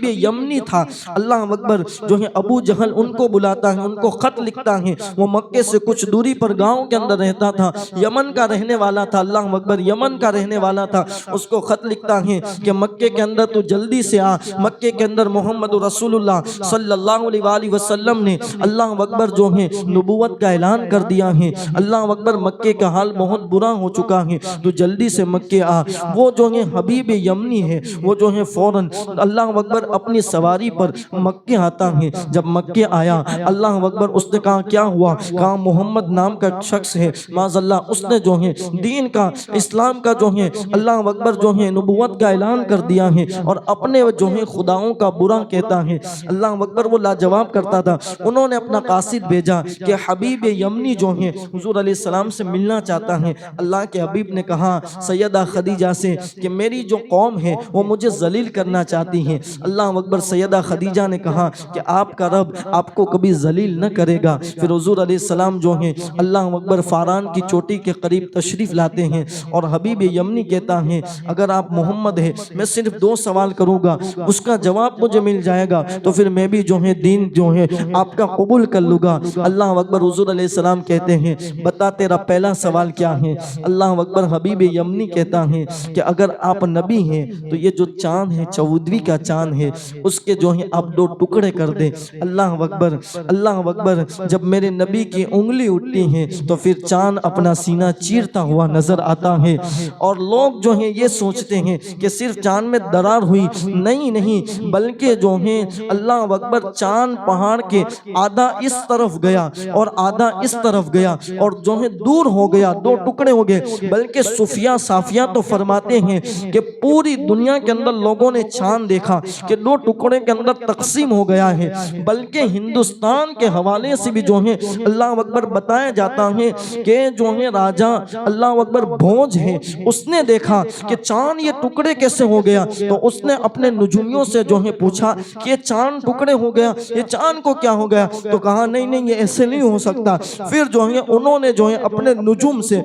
یمنی تھا۔ اللہ اکبر۔ جو ہے ابو جہل ان کو بلاتا ہے، ان کو خط لکھتا ہے، وہ مکے سے کچھ دوری پر گاؤں کے اندر رہتا تھا، یمن کا رہنے والا تھا اللہ اکبر، یمن کا رہنے والا تھا۔ اس کو خط لکھتا ہے کہ مکے کے اندر تو جلدی سے آ، مکے کے اندر محمد رسول اللہ صلی اللہ علیہ وآلہ وسلم نے اللہ اکبر جو ہے نبوت کا اعلان کر دیا ہے۔ اللہ اکبر مکے کا حال بہت برا ہو چکا ہے، تو جلدی سے مکے آ۔ وہ جو ہے حبیب یمنی ہے، وہ جو ہے فوراً اللہ اکبر اپنی سواری پر مکے آتا ہے۔ جب مکے آیا اللہ اکبر اس نے کہا کیا ہوا؟ کہا محمد نام کا شخص ہے معاذ اللہ، اس نے جو ہے دین کا اسلام کا جو ہے اللہ اکبر جو ہے نبوت کا اعلان کر دیا ہے اور اپنے اپنے جو ہے خداؤں کا برا کہتا ہے۔ اللہ اکبر، وہ لاجواب کرتا تھا۔ انہوں نے اپنا قاصد بھیجا کہ حبیب یمنی جو ہیں حضور علیہ السلام سے ملنا چاہتا ہے۔ اللہ کے حبیب نے کہا سیدہ خدیجہ سے کہ میری جو قوم ہے وہ مجھے ذلیل کرنا چاہتی ہے۔ اللہ اکبر، سیدہ خدیجہ نے کہا کہ آپ کا رب آپ کو کبھی ذلیل نہ کرے گا۔ پھر حضور علیہ السلام جو ہیں اللہ اکبر فاران کی چوٹی کے قریب تشریف لاتے ہیں اور حبیب یمنی کہتا ہے اگر آپ محمد ہیں میں صرف 2 سوال کروں گا، اس کا جواب مجھے مل جائے گا تو پھر میں بھی جو ہے دین جو ہے آپ کا قبول کر لوں گا۔ اللہ اکبر، حضور علیہ السلام کہتے ہیں بتا تیرا پہلا سوال کیا ہے؟ اللہ اکبر، حبیب یمنی کہتا ہے کہ اگر آپ نبی ہیں تو یہ جو چاند ہے 14ویں کا چاند ہے اس کے جو ہیں آپ 2 ٹکڑے کر دیں۔ اللہ اکبر، اللہ اکبر، جب میرے نبی کی انگلی اٹھتی ہے تو پھر چاند اپنا سینہ چیرتا ہوا نظر آتا ہے اور لوگ جو ہیں یہ سوچتے ہیں کہ صرف چاند میں درار ہوئی، نہیں بلکہ جو ہیں اللہ اکبر چاند پہاڑ کے آدھا اس طرف گیا اور آدھا اس طرف گیا اور جو ہے دور ہو گیا، 2 ٹکڑے ہو گئے۔ بلکہ صوفیہ صافیہ تو فرماتے ہیں کہ پوری دنیا کے اندر لوگوں نے چاند دیکھا کہ 2 ٹکڑے کے اندر تقسیم ہو گیا ہے۔ بلکہ ہندوستان کے حوالے سے بھی جو ہے اللہ اکبر بتایا جاتا ہے کہ جو ہے راجہ اللہ اکبر بھوج ہے، اس نے دیکھا کہ چاند یہ ٹکڑے کیسے ہو گیا، تو اس نے اپنے نجومیوں سے جو ہے پوچھا کہ یہ چاند ٹکڑے ہو گیا، یہ چاند کو کیا ہو گیا؟ تو کہا نہیں یہ ایسے نہیں ہو سکتا۔ پھر جو ہے انہوں نے جو ہے اپنے نجوم سے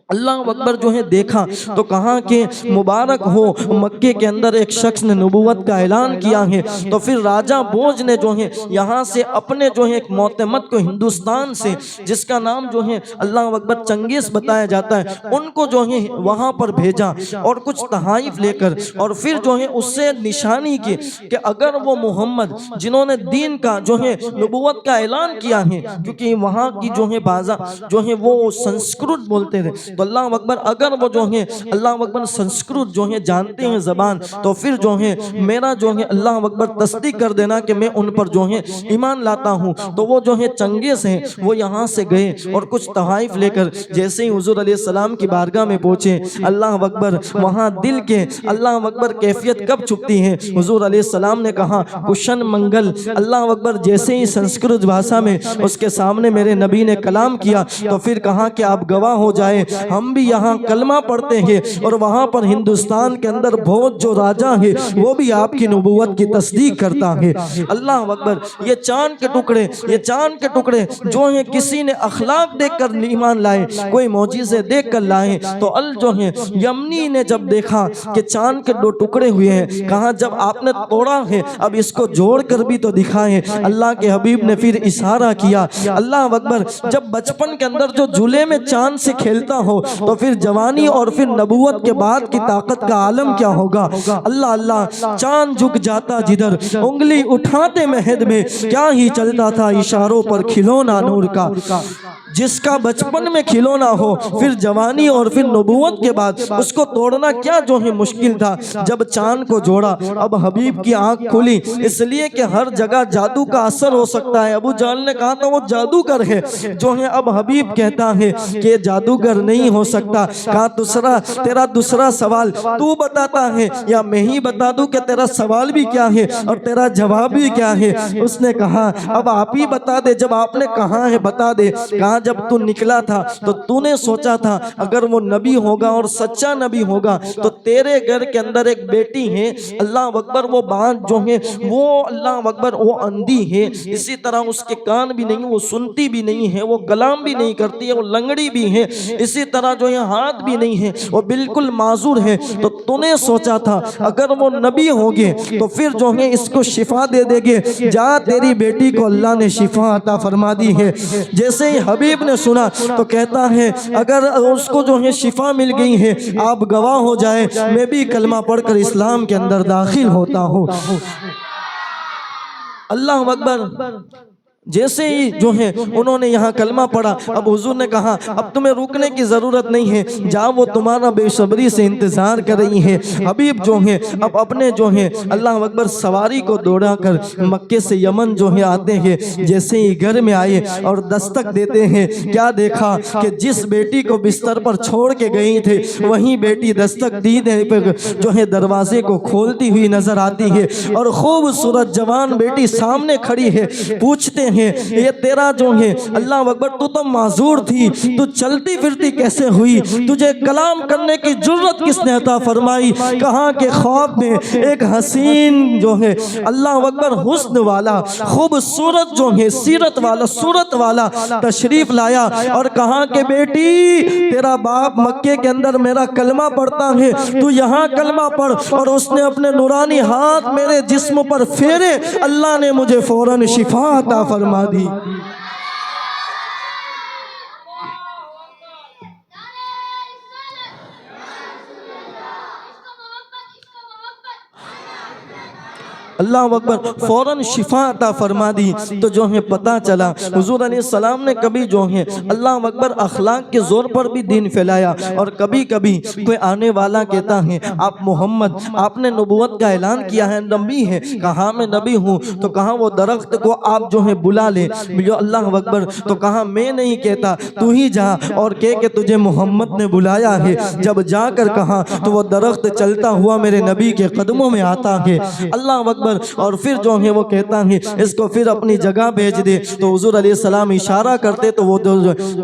اللہ اکبر جو ہے دیکھا تو کہا کہ مبارک ہو مکے کے اندر ایک شخص نے نبوت کا اعلان کیا ہے۔ تو پھر راجہ بھوج نے جو ہے یہاں سے اپنے جو ہے ایک معتمد کو ہندوستان سے جس کا نام جو ہے اللہ اکبر چنگیز بتایا جاتا ہے ان کو جو ہے وہاں پر بھیجا اور کچھ تحائف لے کر، اور پھر جو ہے اس سے نشانی کی کہ اگر وہ محمد جنہوں نے دین کا جو ہے نبوت کا اعلان کیا ہے، کیونکہ وہاں کی جو ہے بازا جو ہے وہ سنسکرت بولتے تھے، تو اللہ اکبر اگر وہ جو ہے اللہ اکبر سنسکرت جو ہے جانتے ہیں زبان، تو پھر جو ہے میرا جو ہے اللہ اکبر تصدیق کر دینا کہ میں ان پر جو ہے ایمان لاتا ہوں۔ تو وہ جو ہے چنگیز ہیں وہ یہاں سے گئے اور کچھ تحائف لے کر جیسے ہی حضور علیہ السلام کی بارگاہ میں پہنچے، اللہ اکبر وہاں دل کے اللہ اکبر کیفیت کب چھپتی ہے؟ حضور علیہ السلام نے کہا کشن منگل، اللہ اکبر جیسے ہی سنسکرت بھاشا میں اس کے سامنے میرے نبی نے کلام کیا تو پھر کہا کہ آپ گواہ ہو جائے ہم بھی یہاں کلمہ پڑھتے ہیں اور وہاں پر ہندوستان کے اندر بھوج جو راجہ ہے وہ بھی آپ کی نبوت کی تصدیق کرتا ہے۔ اللہ اکبر، یہ چاند کے ٹکڑے جو ہیں کسی نے اخلاق دیکھ کر ایمان لائے، کوئی معجزے دیکھ کر لائے، تو جو ہے یمنی نے جب دیکھا کہ چاند کے 2 ٹکڑے ہوئے ہیں، کہا جب آپ نے توڑا ہے اب اس کو جوڑ کر بھی تو دکھائیں۔ اللہ کے حبیب نے پھر اشارہ کیا۔ اللہ اکبر، جب بچپن کے اندر جو جھولے میں چاند سے کھیلتا ہو تو پھر جوانی اور پھر نبوت کے بعد کی طاقت کا عالم کیا ہوگا؟ اللہ چاند جھک جاتا جدھر انگلی اٹھاتے مہد میں کیا ہی چلتا تھا اشاروں پر کھلونا نور کا۔ جس کا بچپن میں کھلونا ہو پھر جوانی اور پھر نبوت کے بعد اس کو توڑنا کیا جو ہے مشکل تھا۔ جب چاند کو جوڑا اب حبیب کی آنکھ کھلی، اس لیے کہ ہر جگہ جادو کا اثر ہو سکتا ہے۔ ابو جہل نے کہا تھا وہ جادوگر ہے جو ہے، اب حبیب کہتا ہے کہ جادوگر نہیں ہو سکتا۔ کہا تیرا دوسرا سوال تو بتاتا ہے یا میں ہی بتا دوں کہ تیرا سوال بھی کیا ہے اور تیرا جواب بھی کیا ہے؟ اس نے کہا اب آپ ہی بتا دے، جب آپ نے کہا ہے بتا دے۔ کہا جب تو نکلا تھا تو تو نے سوچا تھا اگر وہ نبی ہوگا اور سچا نبی ہوگا تو تیرے گھر کے اندر ایک بیٹی ہے اللہ اکبر، وہ بات جو ہے وہ اللہ اکبر وہ اندھی ہے، اسی طرح اس کے کان بھی نہیں، وہ سنتی بھی نہیں ہے، وہ کلام بھی نہیں کرتی ہے، وہ لنگڑی بھی ہے، اسی طرح جو ہے ہاتھ بھی نہیں ہے، وہ بالکل معذور ہے۔ تو تو نے سوچا تھا اگر وہ نبی ہوگے تو پھر جو ہے اس کو شفا دے دے گے، جا تیری بیٹی کو اللہ نے شفا عطا فرما دی ہے۔ جیسے ہی حبیب نے سنا تو کہتا ہے اگر اس کو جو ہے شفا مل گئی ہے آپ گواہ ہو جائے میں بھی کلمہ پڑھ کر اسلام کے اندر داخل ہوتا ہوں۔ اللہ اکبر، جیسے ہی جو ہے انہوں نے یہاں کلمہ پڑھا، اب حضور نے کہا اب تمہیں رکنے کی ضرورت نہیں ہے، جاؤ وہ تمہارا بے صبری سے انتظار کر رہی ہے۔ حبیب جو ہیں اب اپنے جو ہیں اللہ اکبر سواری کو دوڑا کر مکے سے یمن جو ہے آتے ہیں، جیسے ہی گھر میں آئے اور دستک دیتے ہیں، کیا دیکھا کہ جس بیٹی کو بستر پر چھوڑ کے گئی تھے وہیں بیٹی دستک دینے پر جو ہے دروازے کو کھولتی ہوئی نظر آتی ہے، اور خوبصورت جوان بیٹی سامنے کھڑی ہے۔ پوچھتے ہیں یہ تیرا جو ہے اللہ اکبر تو معذور تھی، تو چلتی پھرتی کیسے ہوئی؟ تجھے کلام کرنے کی جرت کس نے عطا فرمائی؟ کہا کہ خواب میں ایک حسین جو ہے اللہ اکبر حسن والا خوبصورت جو ہے سیرت والا صورت والا تشریف لایا اور کہا کہ بیٹی تیرا باپ مکے کے اندر میرا کلمہ پڑھتا ہے، تو یہاں کلمہ پڑھ۔ اور اس نے اپنے نورانی ہاتھ میرے جسم پر پھیرے، اللہ نے مجھے فوراً شفا عطا فرما دی۔ اللہ اکبر، فوراً شفا عطا فرما دی۔ تو جو ہے پتہ چلا حضور علیہ السلام نے کبھی جو ہے اللہ اکبر اخلاق کے زور پر بھی دین پھیلایا، اور کبھی کبھی کوئی آنے والا کہتا ہے آپ محمد آپ نے نبوت کا اعلان کیا ہے، نبی ہے، کہا میں نبی ہوں، تو کہا وہ درخت کو آپ جو ہے بلا لے، جو اللہ اکبر، تو کہا میں نہیں کہتا، تو ہی جا اور کہہ کہ تجھے محمد نے بلایا ہے۔ جب جا کر کہا تو وہ درخت چلتا ہوا میرے نبی کے قدموں میں آتا ہے، اللہ اکبر، اور پھر جو ہے وہ کہتا ہے اس کو پھر اپنی جگہ بھیج دے، تو حضور علیہ السلام اشارہ کرتے تو وہ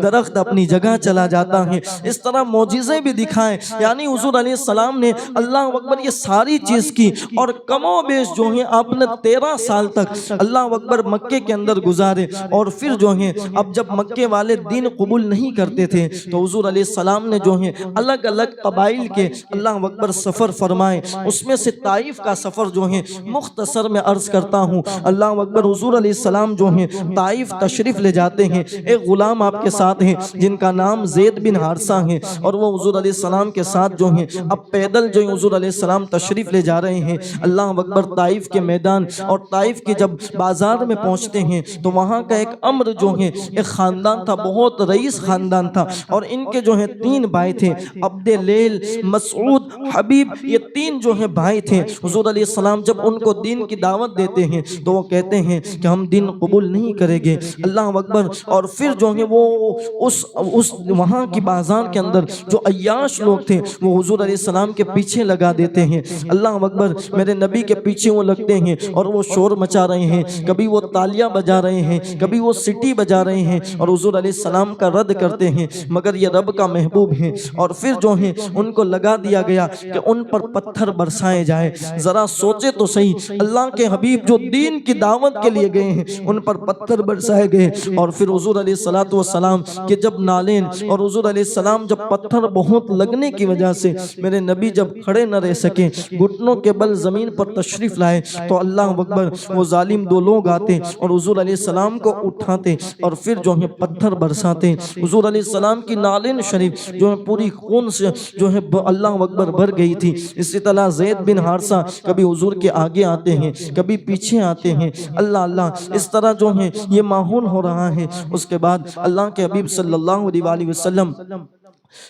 درخت اپنی جگہ چلا جاتا ہے۔ اس طرح معجزے بھی دکھائے، یعنی حضور علیہ السلام نے اللہ اکبر یہ ساری چیز کی، اور کم و بیش جو ہے آپ نے 13 سال تک اللہ اکبر مکے کے اندر گزارے، اور پھر جو ہے اب جب مکے والے دین قبول نہیں کرتے تھے تو حضور علیہ السلام نے جو ہے الگ الگ قبائل کے اللہ اکبر سفر فرمائے، اس میں سے طائف کا سفر جو ہے مختصر میں عرض کرتا ہوں۔ اللہ اکبر، حضور علیہ السلام جو ہیں طائف تشریف لے جاتے ہیں، ایک غلام آپ کے ساتھ ہیں جن کا نام زید بن حارثہ ہے، اور وہ حضور علیہ السلام کے ساتھ جو ہیں اب پیدل جو حضور علیہ السلام تشریف لے جا رہے ہیں اللہ اکبر طائف کے میدان، اور طائف کے جب بازار میں پہنچتے ہیں تو وہاں کا ایک امر جو ہے ایک خاندان تھا، بہت رئیس خاندان تھا، اور ان کے جو ہیں 3 بھائی تھے، عبد لیل، مسعود، حبیب، یہ 3 جو ہیں بھائی تھے۔ حضور علیہ السلام جب ان کو دین کی دعوت دیتے ہیں تو وہ کہتے ہیں کہ ہم دین قبول نہیں کریں گے، اللہ اکبر، اور پھر جو ہے وہ اس وہاں کی بازار کے اندر جو عیاش لوگ تھے وہ حضور علیہ السلام کے پیچھے لگا دیتے ہیں، اللہ اکبر، میرے نبی کے پیچھے وہ لگتے ہیں اور وہ شور مچا رہے ہیں، کبھی وہ تالیاں بجا رہے ہیں، کبھی وہ سٹی بجا رہے ہیں، اور حضور علیہ السلام کا رد کرتے ہیں، مگر یہ رب کا محبوب ہے، اور پھر جو ہے ان کو لگا دیا گیا کہ ان پر پتھر برسائے جائے۔ ذرا سوچے تو صحیح، اللہ کے حبیب جو دین کی دعوت کے لیے گئے ہیں ان پر پتھر برسائے گئے، اور پھر حضور علیہ السلام کے جب نالین، اور حضور علیہ السلام جب پتھر بہت لگنے کی وجہ سے میرے نبی جب کھڑے نہ رہ سکے، گھٹنوں کے بل زمین پر تشریف لائے، تو اللہ اکبر، وہ ظالم 2 لوگ آتے اور حضور علیہ السلام کو اٹھاتے اور پھر جو ہے پتھر برساتے۔ حضور علیہ السلام کی نالین شریف جو ہے پوری خون سے جو ہے اللہ اکبر بھر گئی تھی۔ اسی طرح زید بن حارثہ کبھی حضور کے آگے آتے ہیں، کبھی پیچھے آتے ہیں، اللہ اللہ، اس طرح جو ہے یہ ماحول ہو رہا ہے۔ اس کے بعد اللہ کے حبیب صلی اللہ علیہ وسلم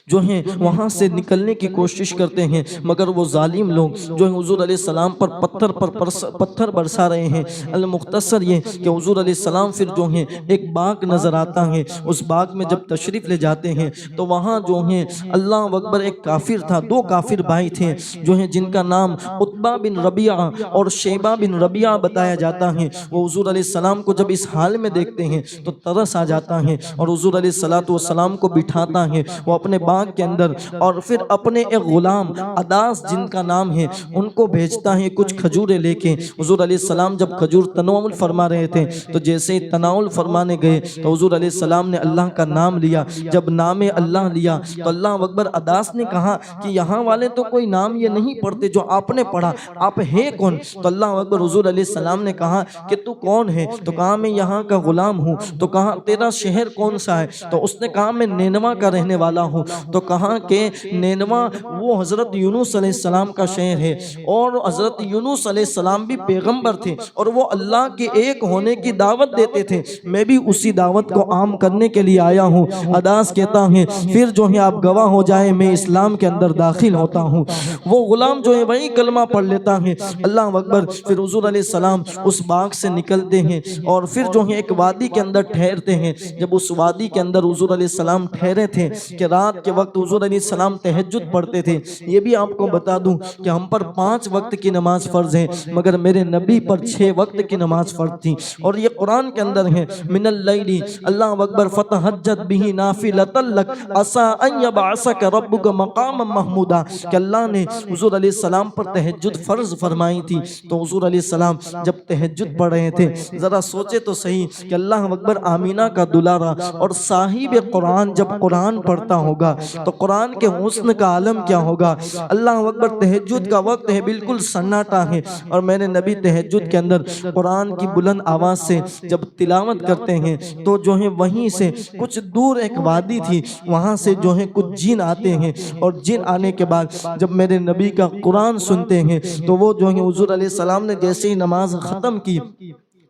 جو ہیں وہاں سے نکلنے کی کوشش کرتے ہیں، مگر وہ ظالم لوگ جو ہیں حضور علیہ السلام پر پتھر برسا رہے ہیں۔ المختصر یہ کہ حضور علیہ السلام پھر جو ہیں ایک باغ نظر آتا ہے، اس باغ میں جب تشریف لے جاتے ہیں تو وہاں جو ہیں اللہ اکبر ایک کافر تھا، 2 کافر بھائی تھے جو ہیں جن کا نام عتبہ بن ربیعہ اور شیبہ بن ربیعہ بتایا جاتا ہے۔ وہ حضور علیہ السلام کو جب اس حال میں دیکھتے ہیں تو ترس آ جاتا ہے، اور حضور علیہ السلام کو بٹھاتا ہے وہ اپنے باغ کے اندر، اور پھر اپنے ایک غلام عداس جن کا نام ہے ان کو بھیجتا ہے کچھ کھجوریں لے کے۔ حضور علیہ السلام جب کھجور تناول فرما رہے تھے تو جیسے ہی تناول فرمانے گئے تو حضور علیہ السلام نے اللہ کا نام لیا، جب نام اللہ لیا تو اللہ اکبر، عداس نے کہا کہ یہاں والے تو کوئی نام یہ نہیں پڑھتے جو آپ نے پڑھا، آپ ہے کون؟ تو اللہ اکبر، حضور علیہ السلام نے کہا کہ تو کون ہے؟ تو کہا میں یہاں کا غلام ہوں۔ تو کہا تیرا شہر کون سا ہے؟ تو اس نے کہا میں نینوا کا رہنے والا ہوں۔ ہوں، تو کہا کہ نینوا وہ حضرت یونس علیہ السلام کا شہر ہے، اور حضرت یونس علیہ السلام بھی پیغمبر تھے اور وہ اللہ کے ایک ہونے کی دعوت دیتے تھے، میں بھی اسی دعوت کو عام کرنے کے لیے آیا ہوں۔ اداس کہتا ہے پھر جو ہے آپ گواہ ہو جائیں میں اسلام کے اندر داخل ہوتا ہوں۔ وہ غلام جو ہے وہی کلمہ پڑھ لیتا ہے، اللہ اکبر۔ پھر حضور علیہ السلام اس باغ سے نکلتے ہیں اور پھر جو ہے ایک وادی کے اندر ٹھہرتے ہیں۔ جب اس وادی کے اندر حضور علیہ السلام ٹھہرے تھے کہ رات کے وقت حضور علیہ السلام تہجد پڑھتے تھے۔ یہ بھی آپ کو بتا دوں کہ ہم پر 5 وقت کی نماز فرض ہے، مگر میرے نبی پر 6 وقت کی نماز فرض تھی، اور یہ قرآن کے اندر ہے من اللیل اللہ اکبر فتہجد بہ نافلۃ لک عسیٰ ان یبعثک ربک مقاما محمودا، کہ اللہ نے حضور علیہ السلام پر تہجد فرض فرمائی تھی۔ تو حضور علیہ السلام جب تہجد پڑھ رہے تھے، ذرا سوچے تو صحیح کہ اللہ اکبر آمینہ کا دلارا اور صاحب قرآن جب قرآن پڑھتا ہوگا تو قرآن کے حسن کا عالم کیا ہوگا۔ اللہ اکبر، تہجد کا وقت ہے، بالکل سناٹا ہے، اور میرے نبی تہجد کے اندر قرآن کی بلند آواز سے جب تلاوت کرتے ہیں تو جو ہے وہیں سے کچھ دور ایک وادی تھی، وہاں سے جو ہے کچھ جن آتے ہیں، اور جن آنے کے بعد جب میرے نبی کا قرآن سنتے ہیں تو وہ جو ہے حضور علیہ السلام نے جیسے ہی نماز ختم کی،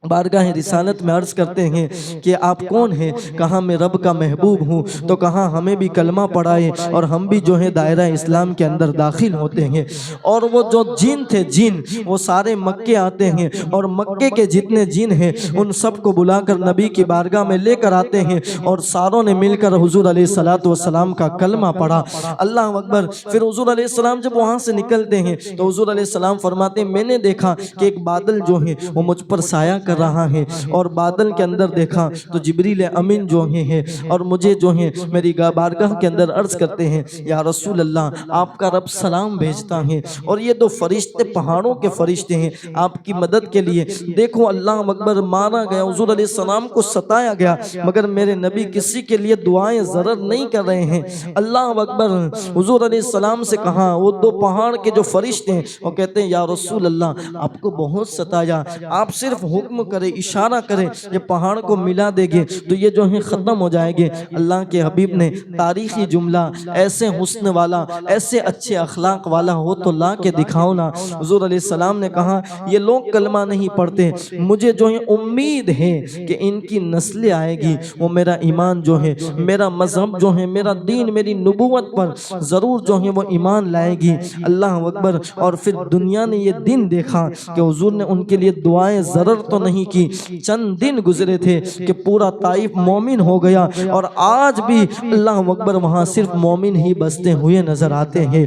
بارگاہ رسالت میں عرض کرتے ہیں کہ آپ کون ہیں؟ کہا میں رب کا محبوب ہوں۔ تو کہا ہمیں بھی کلمہ پڑھائے اور ہم بھی جو ہے دائرہ اسلام کے اندر داخل ہوتے ہیں۔ اور وہ جو جن تھے، جن وہ سارے مکے آتے ہیں، اور مکے کے جتنے جن ہیں ان سب کو بلا کر نبی کی بارگاہ میں لے کر آتے ہیں، اور ساروں نے مل کر حضور علیہ السلام کا کلمہ پڑھا۔ اللہ اکبر۔ پھر حضور علیہ السلام جب وہاں سے نکلتے ہیں تو حضور علیہ السلام فرماتے ہیں میں نے دیکھا کہ ایک بادل جو ہے وہ مجھ پر سایہ کر رہا ہے، اور بادل کے اندر دیکھا تو جبریل امین جو ہیں اور مجھے جو ہیں میری بارگاہ کے اندر عرض کرتے ہیں یا رسول اللہ آپ کا رب سلام بھیجتا ہے، اور یہ 2 فرشتے پہاڑوں کے فرشتے ہیں آپ کی مدد کے لیے۔ دیکھو اللہ اکبر، مارا گیا، حضور علیہ السلام کو ستایا گیا، مگر میرے نبی کسی کے لیے دعائیں ضرر نہیں کر رہے ہیں۔ اللہ اکبر۔ حضور علیہ السلام سے کہا وہ 2 پہاڑ کے جو فرشتے ہیں وہ کہتے ہیں یا رسول اللہ آپ کو بہت ستایا، آپ صرف حکم کرے، اشارہ کرے، یہ پہاڑ کو ملا دے گے تو یہ جو ہے ختم ہو جائے گے۔ اللہ کے حبیب نے تاریخی جملہ ایسے حسن والا، ایسے اچھے اخلاق والا ہو تو لا کے دکھاؤ نا۔ حضور علیہ السلام نے کہا یہ لوگ کلمہ نہیں پڑھتے، مجھے جو ہے امید ہے کہ ان کی نسلیں آئے گی، وہ میرا ایمان جو ہے، میرا مذہب جو ہے، میرا دین، میری نبوت پر ضرور جو ہے وہ ایمان لائے گی۔ اللہ اکبر۔ اور پھر دنیا نے یہ دن دیکھا کہ حضور نے ان کے لیے دعائیں ضرر تو نہیں کی، چند دن گزرے تھے کہ پورا طائف مومن ہو گیا، اور آج بھی اللہ اکبر وہاں صرف مومن ہی بستے ہوئے نظر آتے ہیں۔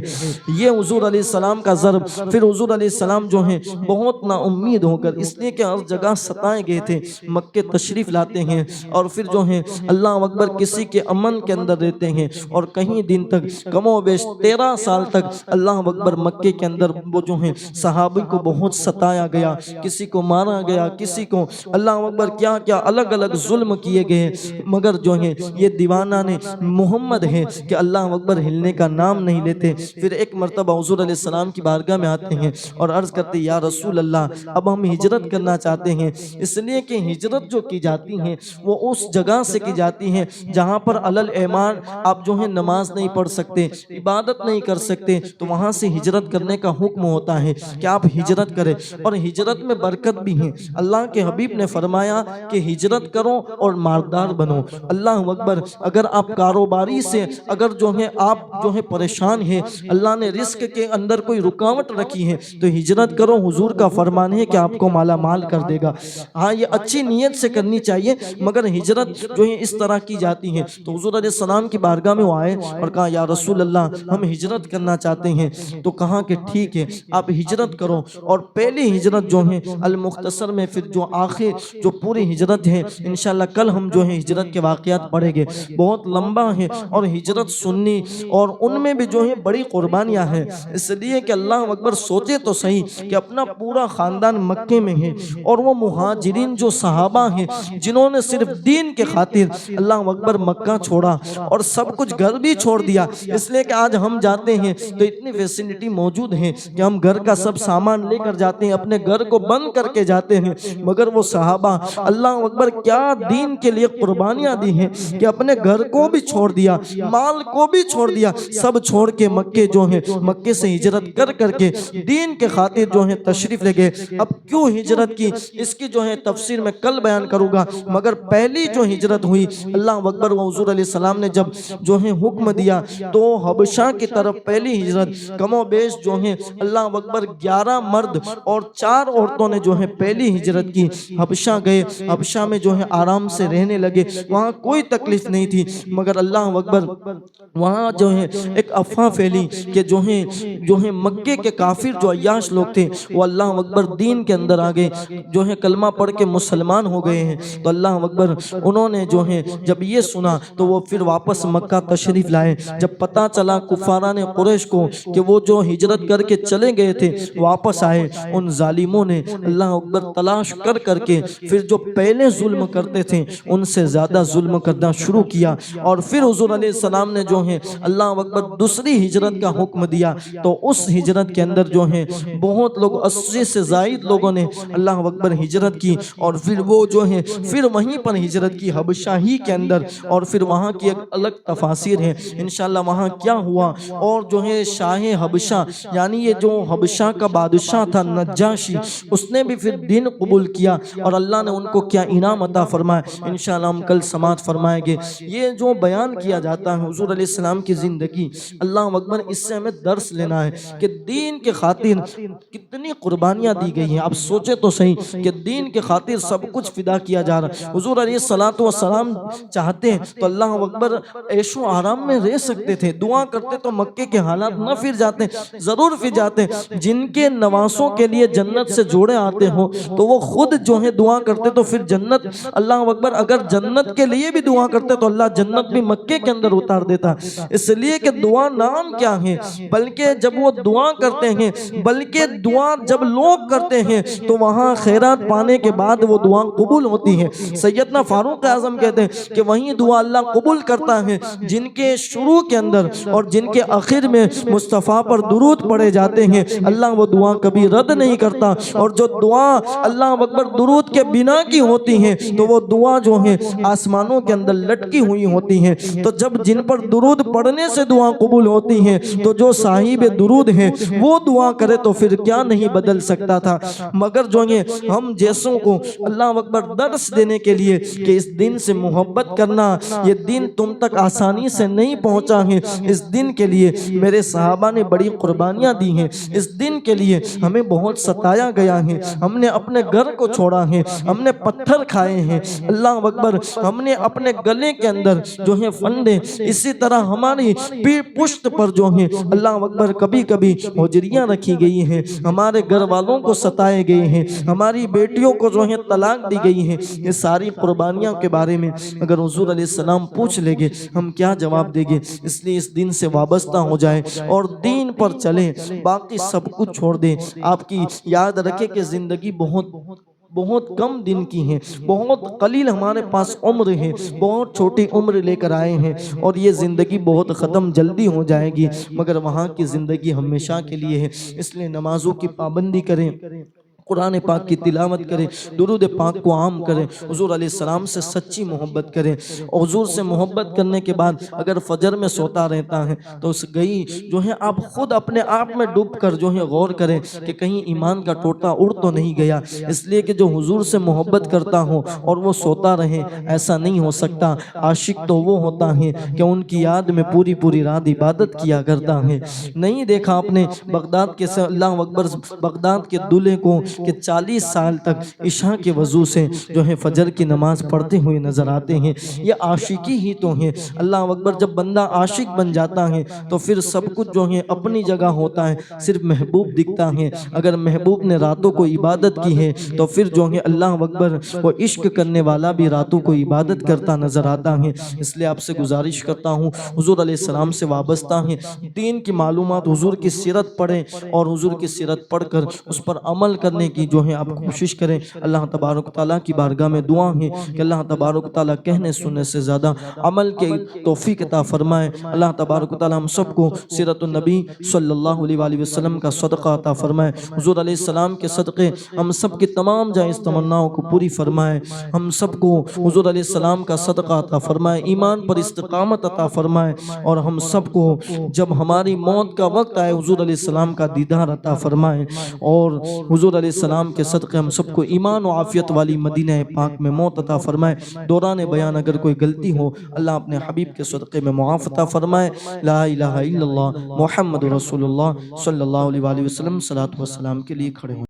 یہ حضور علیہ السلام کا ضرب۔ پھر حضور علیہ السلام جو ہیں بہت نا امید ہو کر، اس لیے کہ ہر جگہ ستائے گئے تھے، مکے تشریف لاتے ہیں، اور پھر جو ہیں اللہ اکبر کسی کے امن کے اندر رہتے ہیں، اور کہیں دن تک کم و بیش 13 سال تک اللہ اکبر مکے کے اندر وہ جو ہیں صحابی کو بہت ستایا گیا، کسی کو مارا گیا، کسی کو اللہ اکبر کیا کیا الگ الگ ظلم کیے گئے، مگر جو ہیں یہ دیوانہ نے محمد ہے کہ اللہ اکبر ہلنے کا نام نہیں لیتے۔ پھر ایک مرتبہ حضور علیہ السلام کی بارگاہ میں آتے ہیں اور عرض کرتے یا رسول اللہ اب ہم ہجرت کرنا چاہتے ہیں، اس لیے کہ ہجرت جو کی جاتی ہیں وہ اس جگہ سے کی جاتی ہیں جہاں پر علل ایمان آپ جو ہیں نماز نہیں پڑھ سکتے، عبادت نہیں کر سکتے، تو وہاں سے ہجرت کرنے کا حکم ہوتا ہے کہ آپ ہجرت کریں، اور ہجرت میں برکت بھی ہے۔ اللہ کے حبیب نے فرمایا کہ ہجرت کرو اور مالدار بنو۔ اللہ اکبر۔ اگر آپ کاروباری سے اگر جو ہے آپ جو ہے پریشان ہیں، اللہ نے رزق کے اندر کوئی رکاوٹ رکھی ہے تو ہجرت کرو، حضور کا فرمان ہے کہ آپ کو مالا مال کر دے گا۔ ہاں یہ اچھی نیت سے کرنی چاہیے، مگر ہجرت جو ہے اس طرح کی جاتی ہے۔ تو حضور علیہ السلام کی بارگاہ میں وہ آئے اور کہا یا رسول اللہ ہم ہجرت کرنا چاہتے ہیں، تو کہا کہ ٹھیک ہے آپ ہجرت کرو۔ اور پہلی ہجرت جو ہے المختصر میں، پھر جو آخر جو پوری ہجرت ہے انشاءاللہ کل ہم جو ہے ہجرت کے واقعات پڑھیں گے، بہت لمبا ہے، اور ہجرت سنی اور ان میں بھی جو ہے بڑی قربانیاں ہیں، اس لیے کہ اللہ اکبر سوچے تو صحیح کہ اپنا پورا خاندان مکے میں ہے، اور وہ مہاجرین جو صحابہ ہیں جنہوں نے صرف دین کے خاطر اللہ اکبر مکہ چھوڑا اور سب کچھ گھر بھی چھوڑ دیا، اس لیے کہ آج ہم جاتے ہیں تو اتنی فیسلٹی موجود ہے کہ ہم گھر کا سب سامان لے کر جاتے ہیں، اپنے گھر کو بند کر کے جاتے ہیں، مگر وہ صحابہ اللہ اکبر کیا دین کے لیے قربانیاں دی ہیں کہ اپنے گھر کو بھی چھوڑ دیا، مال کو بھی چھوڑ دیا، سب چھوڑ کے مکے جو ہیں مکے سے ہجرت کر کر کے دین کے خاطر جو ہیں تشریف لے گئے۔ اب کیوں ہجرت کی اس کی جو ہے تفسیر میں کل بیان کروں گا، مگر پہلی جو ہجرت ہوئی اللہ اکبر وہ حضور علیہ السلام نے جب جو ہے حکم دیا تو حبشہ کی طرف پہلی ہجرت کم و بیش جو ہیں اللہ اکبر 11 مرد اور 4 عورتوں نے جو ہے پہلی ہجرت کی، حبشہ گئے، حبشہ میں جو ہے آرام سے رہنے لگے، وہاں کوئی تکلیف نہیں تھی، مگر اللہ اکبر وہاں جو ہے ایک افواہ پھیلی کہ جو ہے مکے کے کافر جو عیاش لوگ تھے وہ اللہ اکبر دین کے اندر آگے جو ہے کلمہ پڑھ کے مسلمان ہو گئے ہیں۔ تو اللہ اکبر انہوں نے جو ہے جب یہ سنا تو وہ پھر واپس مکہ تشریف لائے۔ جب پتہ چلا کفاران قریش کو کہ وہ جو ہجرت کر کے چلے گئے تھے واپس آئے، ان ظالموں نے اللہ اکبر تلاش کر کر کے پھر جو پہلے ظلم کرتے تھے ان سے زیادہ ظلم کرنا شروع کیا، اور پھر حضور علیہ السلام نے جو ہے اللہ اکبر دوسری ہجرت کا حکم دیا۔ تو اس ہجرت کے اندر جو ہے بہت لوگ 80 سے زائد لوگوں نے اللہ اکبر ہجرت کی، اور پھر وہ جو ہے پھر وہیں پر ہجرت کی حبشہ ہی کے اندر، اور پھر وہاں کی ایک الگ تفاسیر ہے انشاءاللہ وہاں کیا ہوا۔ اور جو ہے شاہ حبشہ یعنی یہ جو حبشہ کا بادشاہ تھا نجاشی، اس نے بھی پھر دین قبول کیا، اور اللہ نے ان کو کیا انعام عطا فرمایا انشاءاللہ ہم کل سماعت فرمائیں گے۔ یہ جو بیان کیا جاتا ہے حضور علیہ السلام کی زندگی، اللہ اکبر اس سے ہمیں درس لینا ہے کہ دین کے خاطر کتنی قربانیاں دی گئی ہیں۔ آپ سوچے تو صحیح کہ دین کے خاطر سب کچھ فدا کیا جا رہا ہے۔ حضور علیہ السلام چاہتے ہیں تو اللہ اکبر عیش و آرام میں رہ سکتے تھے، دعا کرتے تو مکے کے حالات نہ پھر جاتے، ضرور پھر جاتے۔ جن کے نواسوں کے لیے جنت سے جوڑے آتے ہوں تو وہ خود جو ہے دعا کرتے تو پھر جنت اللہ اکبر اگر جنت کے لیے بھی دعا کرتے تو اللہ جنت بھی مکے کے اندر اتار دیتا۔ اس لیے کہ دعا نام کیا ہے، بلکہ جب وہ دعا کرتے ہیں، بلکہ دعا جب لوگ کرتے ہیں تو وہاں خیرات پانے کے بعد وہ دعا قبول ہوتی ہے۔ سیدنا فاروق اعظم کہتے ہیں کہ وہیں دعا اللہ قبول کرتا ہے جن کے شروع کے اندر اور جن کے آخر میں مصطفیٰ پر درود پڑے جاتے ہیں، اللہ وہ دعا کبھی رد نہیں کرتا۔ اور جو دعا اللہ اکبر درود کے بنا کی ہوتی ہیں تو وہ دعا جو ہے آسمانوں کے اندر لٹکی ہوئی ہوتی ہیں۔ تو جب جن پر درود پڑھنے سے دعا قبول ہوتی ہیں تو جو صاحب درود ہیں وہ دعا کرے تو پھر کیا نہیں بدل سکتا تھا۔ مگر جو یہ ہم جیسوں کو اللہ اکبر درس دینے کے لیے کہ اس دن سے محبت کرنا، یہ دن تم تک آسانی سے نہیں پہنچا ہے، اس دن کے لیے میرے صحابہ نے بڑی قربانیاں دی ہیں، اس دن کے لیے ہمیں بہت ستایا گیا ہے، ہم نے اپنے گھر کو چھوڑا ہے، ہم نے پتھر کھائے ہیں اللہ اکبر، ہم نے اپنے گلے کے اندر جو ہے فندے، اسی طرح ہماری پشت پر جو ہے اللہ اکبر کبھی کبھی ہوجریاں رکھی گئی ہیں، ہمارے گھر والوں کو ستائے گئے ہیں، ہماری بیٹیوں کو جو ہے طلاق دی گئی ہیں۔ یہ ساری قربانیاں کے بارے میں اگر حضور علیہ السلام پوچھ لیں گے ہم کیا جواب دیں گے؟ اس لیے اس دن سے وابستہ ہو جائیں اور دین پر چلیں، باقی سب کچھ چھوڑ دیں۔ آپ کی یاد رکھے کہ زندگی بہت کم دن کی ہیں، بہت قلیل ہمارے پاس عمر ہے، بہت چھوٹی عمر لے کر آئے ہیں، اور یہ زندگی بہت ختم جلدی ہو جائے گی، مگر وہاں کی زندگی ہمیشہ کے لیے ہے۔ اس لیے نمازوں کی پابندی کریں، قرآن پاک کی تلاوت کریں، درود پاک کو عام کریں، حضور علیہ السلام سے سچی محبت کریں۔ حضور سے محبت کرنے کے بعد اگر فجر میں سوتا رہتا ہے تو اس گئی جو ہے آپ خود اپنے آپ میں ڈوب کر جو ہے غور کریں کہ کہیں ایمان کا ٹوٹا اڑ تو نہیں گیا، اس لیے کہ جو حضور سے محبت کرتا ہو اور وہ سوتا رہے ایسا نہیں ہو سکتا۔ عاشق تو وہ ہوتا ہے کہ ان کی یاد میں پوری رات عبادت کیا کرتا ہے۔ نہیں دیکھا آپ نے بغداد کے اللہ اکبر بغداد کے دلہے کو کہ 40 سال تک عشاء کے وضو سے جو ہے فجر کی نماز پڑھتے ہوئے نظر آتے ہیں۔ یہ عاشقی ہی تو ہیں۔ اللہ اکبر جب بندہ عاشق بن جاتا ہے تو پھر سب کچھ جو ہے اپنی جگہ ہوتا ہے، صرف محبوب دکھتا ہے۔ اگر محبوب نے راتوں کو عبادت کی ہے تو پھر جو ہے اللہ اکبر وہ عشق کرنے والا بھی راتوں کو عبادت کرتا نظر آتا ہے۔ اس لیے آپ سے گزارش کرتا ہوں حضور علیہ السلام سے وابستہ ہیں، دین کی معلومات حضور کی سیرت پڑھیں اور حضور کی سیرت پڑھ کر اس پر عمل کرنے کرنے کی جو ہے آپ کوشش کریں۔ اللہ تبارک و تعالیٰ کی بارگاہ میں دعا ہے کہ اللہ تبارک و تعالیٰ کہنے سننے سے زیادہ عمل کے توفیق عطا فرمائے۔ اللہ تبارک و تعالیٰ ہم سب کو سیرت النبی صلی اللہ علیہ وآلہ وسلم کا صدقہ عطا فرمائے۔ حضور علیہ السلام کے صدقے ہم سب کی تمام جائز تمناؤں کو پوری فرمائے۔ ہم سب کو حضور علیہ السلام کا صدقہ عطا فرمائے، ایمان پر استقامت عطا فرمائے، اور ہم سب کو جب ہماری موت کا وقت آئے حضور علیہ السلام کا دیدار عطا فرمائے، اور حضور علیہ السلام کے صدقے ہم سب کو ایمان و عافیت والی مدینہ پاک میں موت عطا فرمائے۔ دوران بیان اگر کوئی غلطی ہو اللہ اپنے حبیب کے صدقے میں معاف عطا فرمائے۔ لا الہ الا اللہ محمد رسول اللہ صلی اللہ علیہ وآلہ وسلم، صلاۃ و سلام کے لیے کھڑے ہوں۔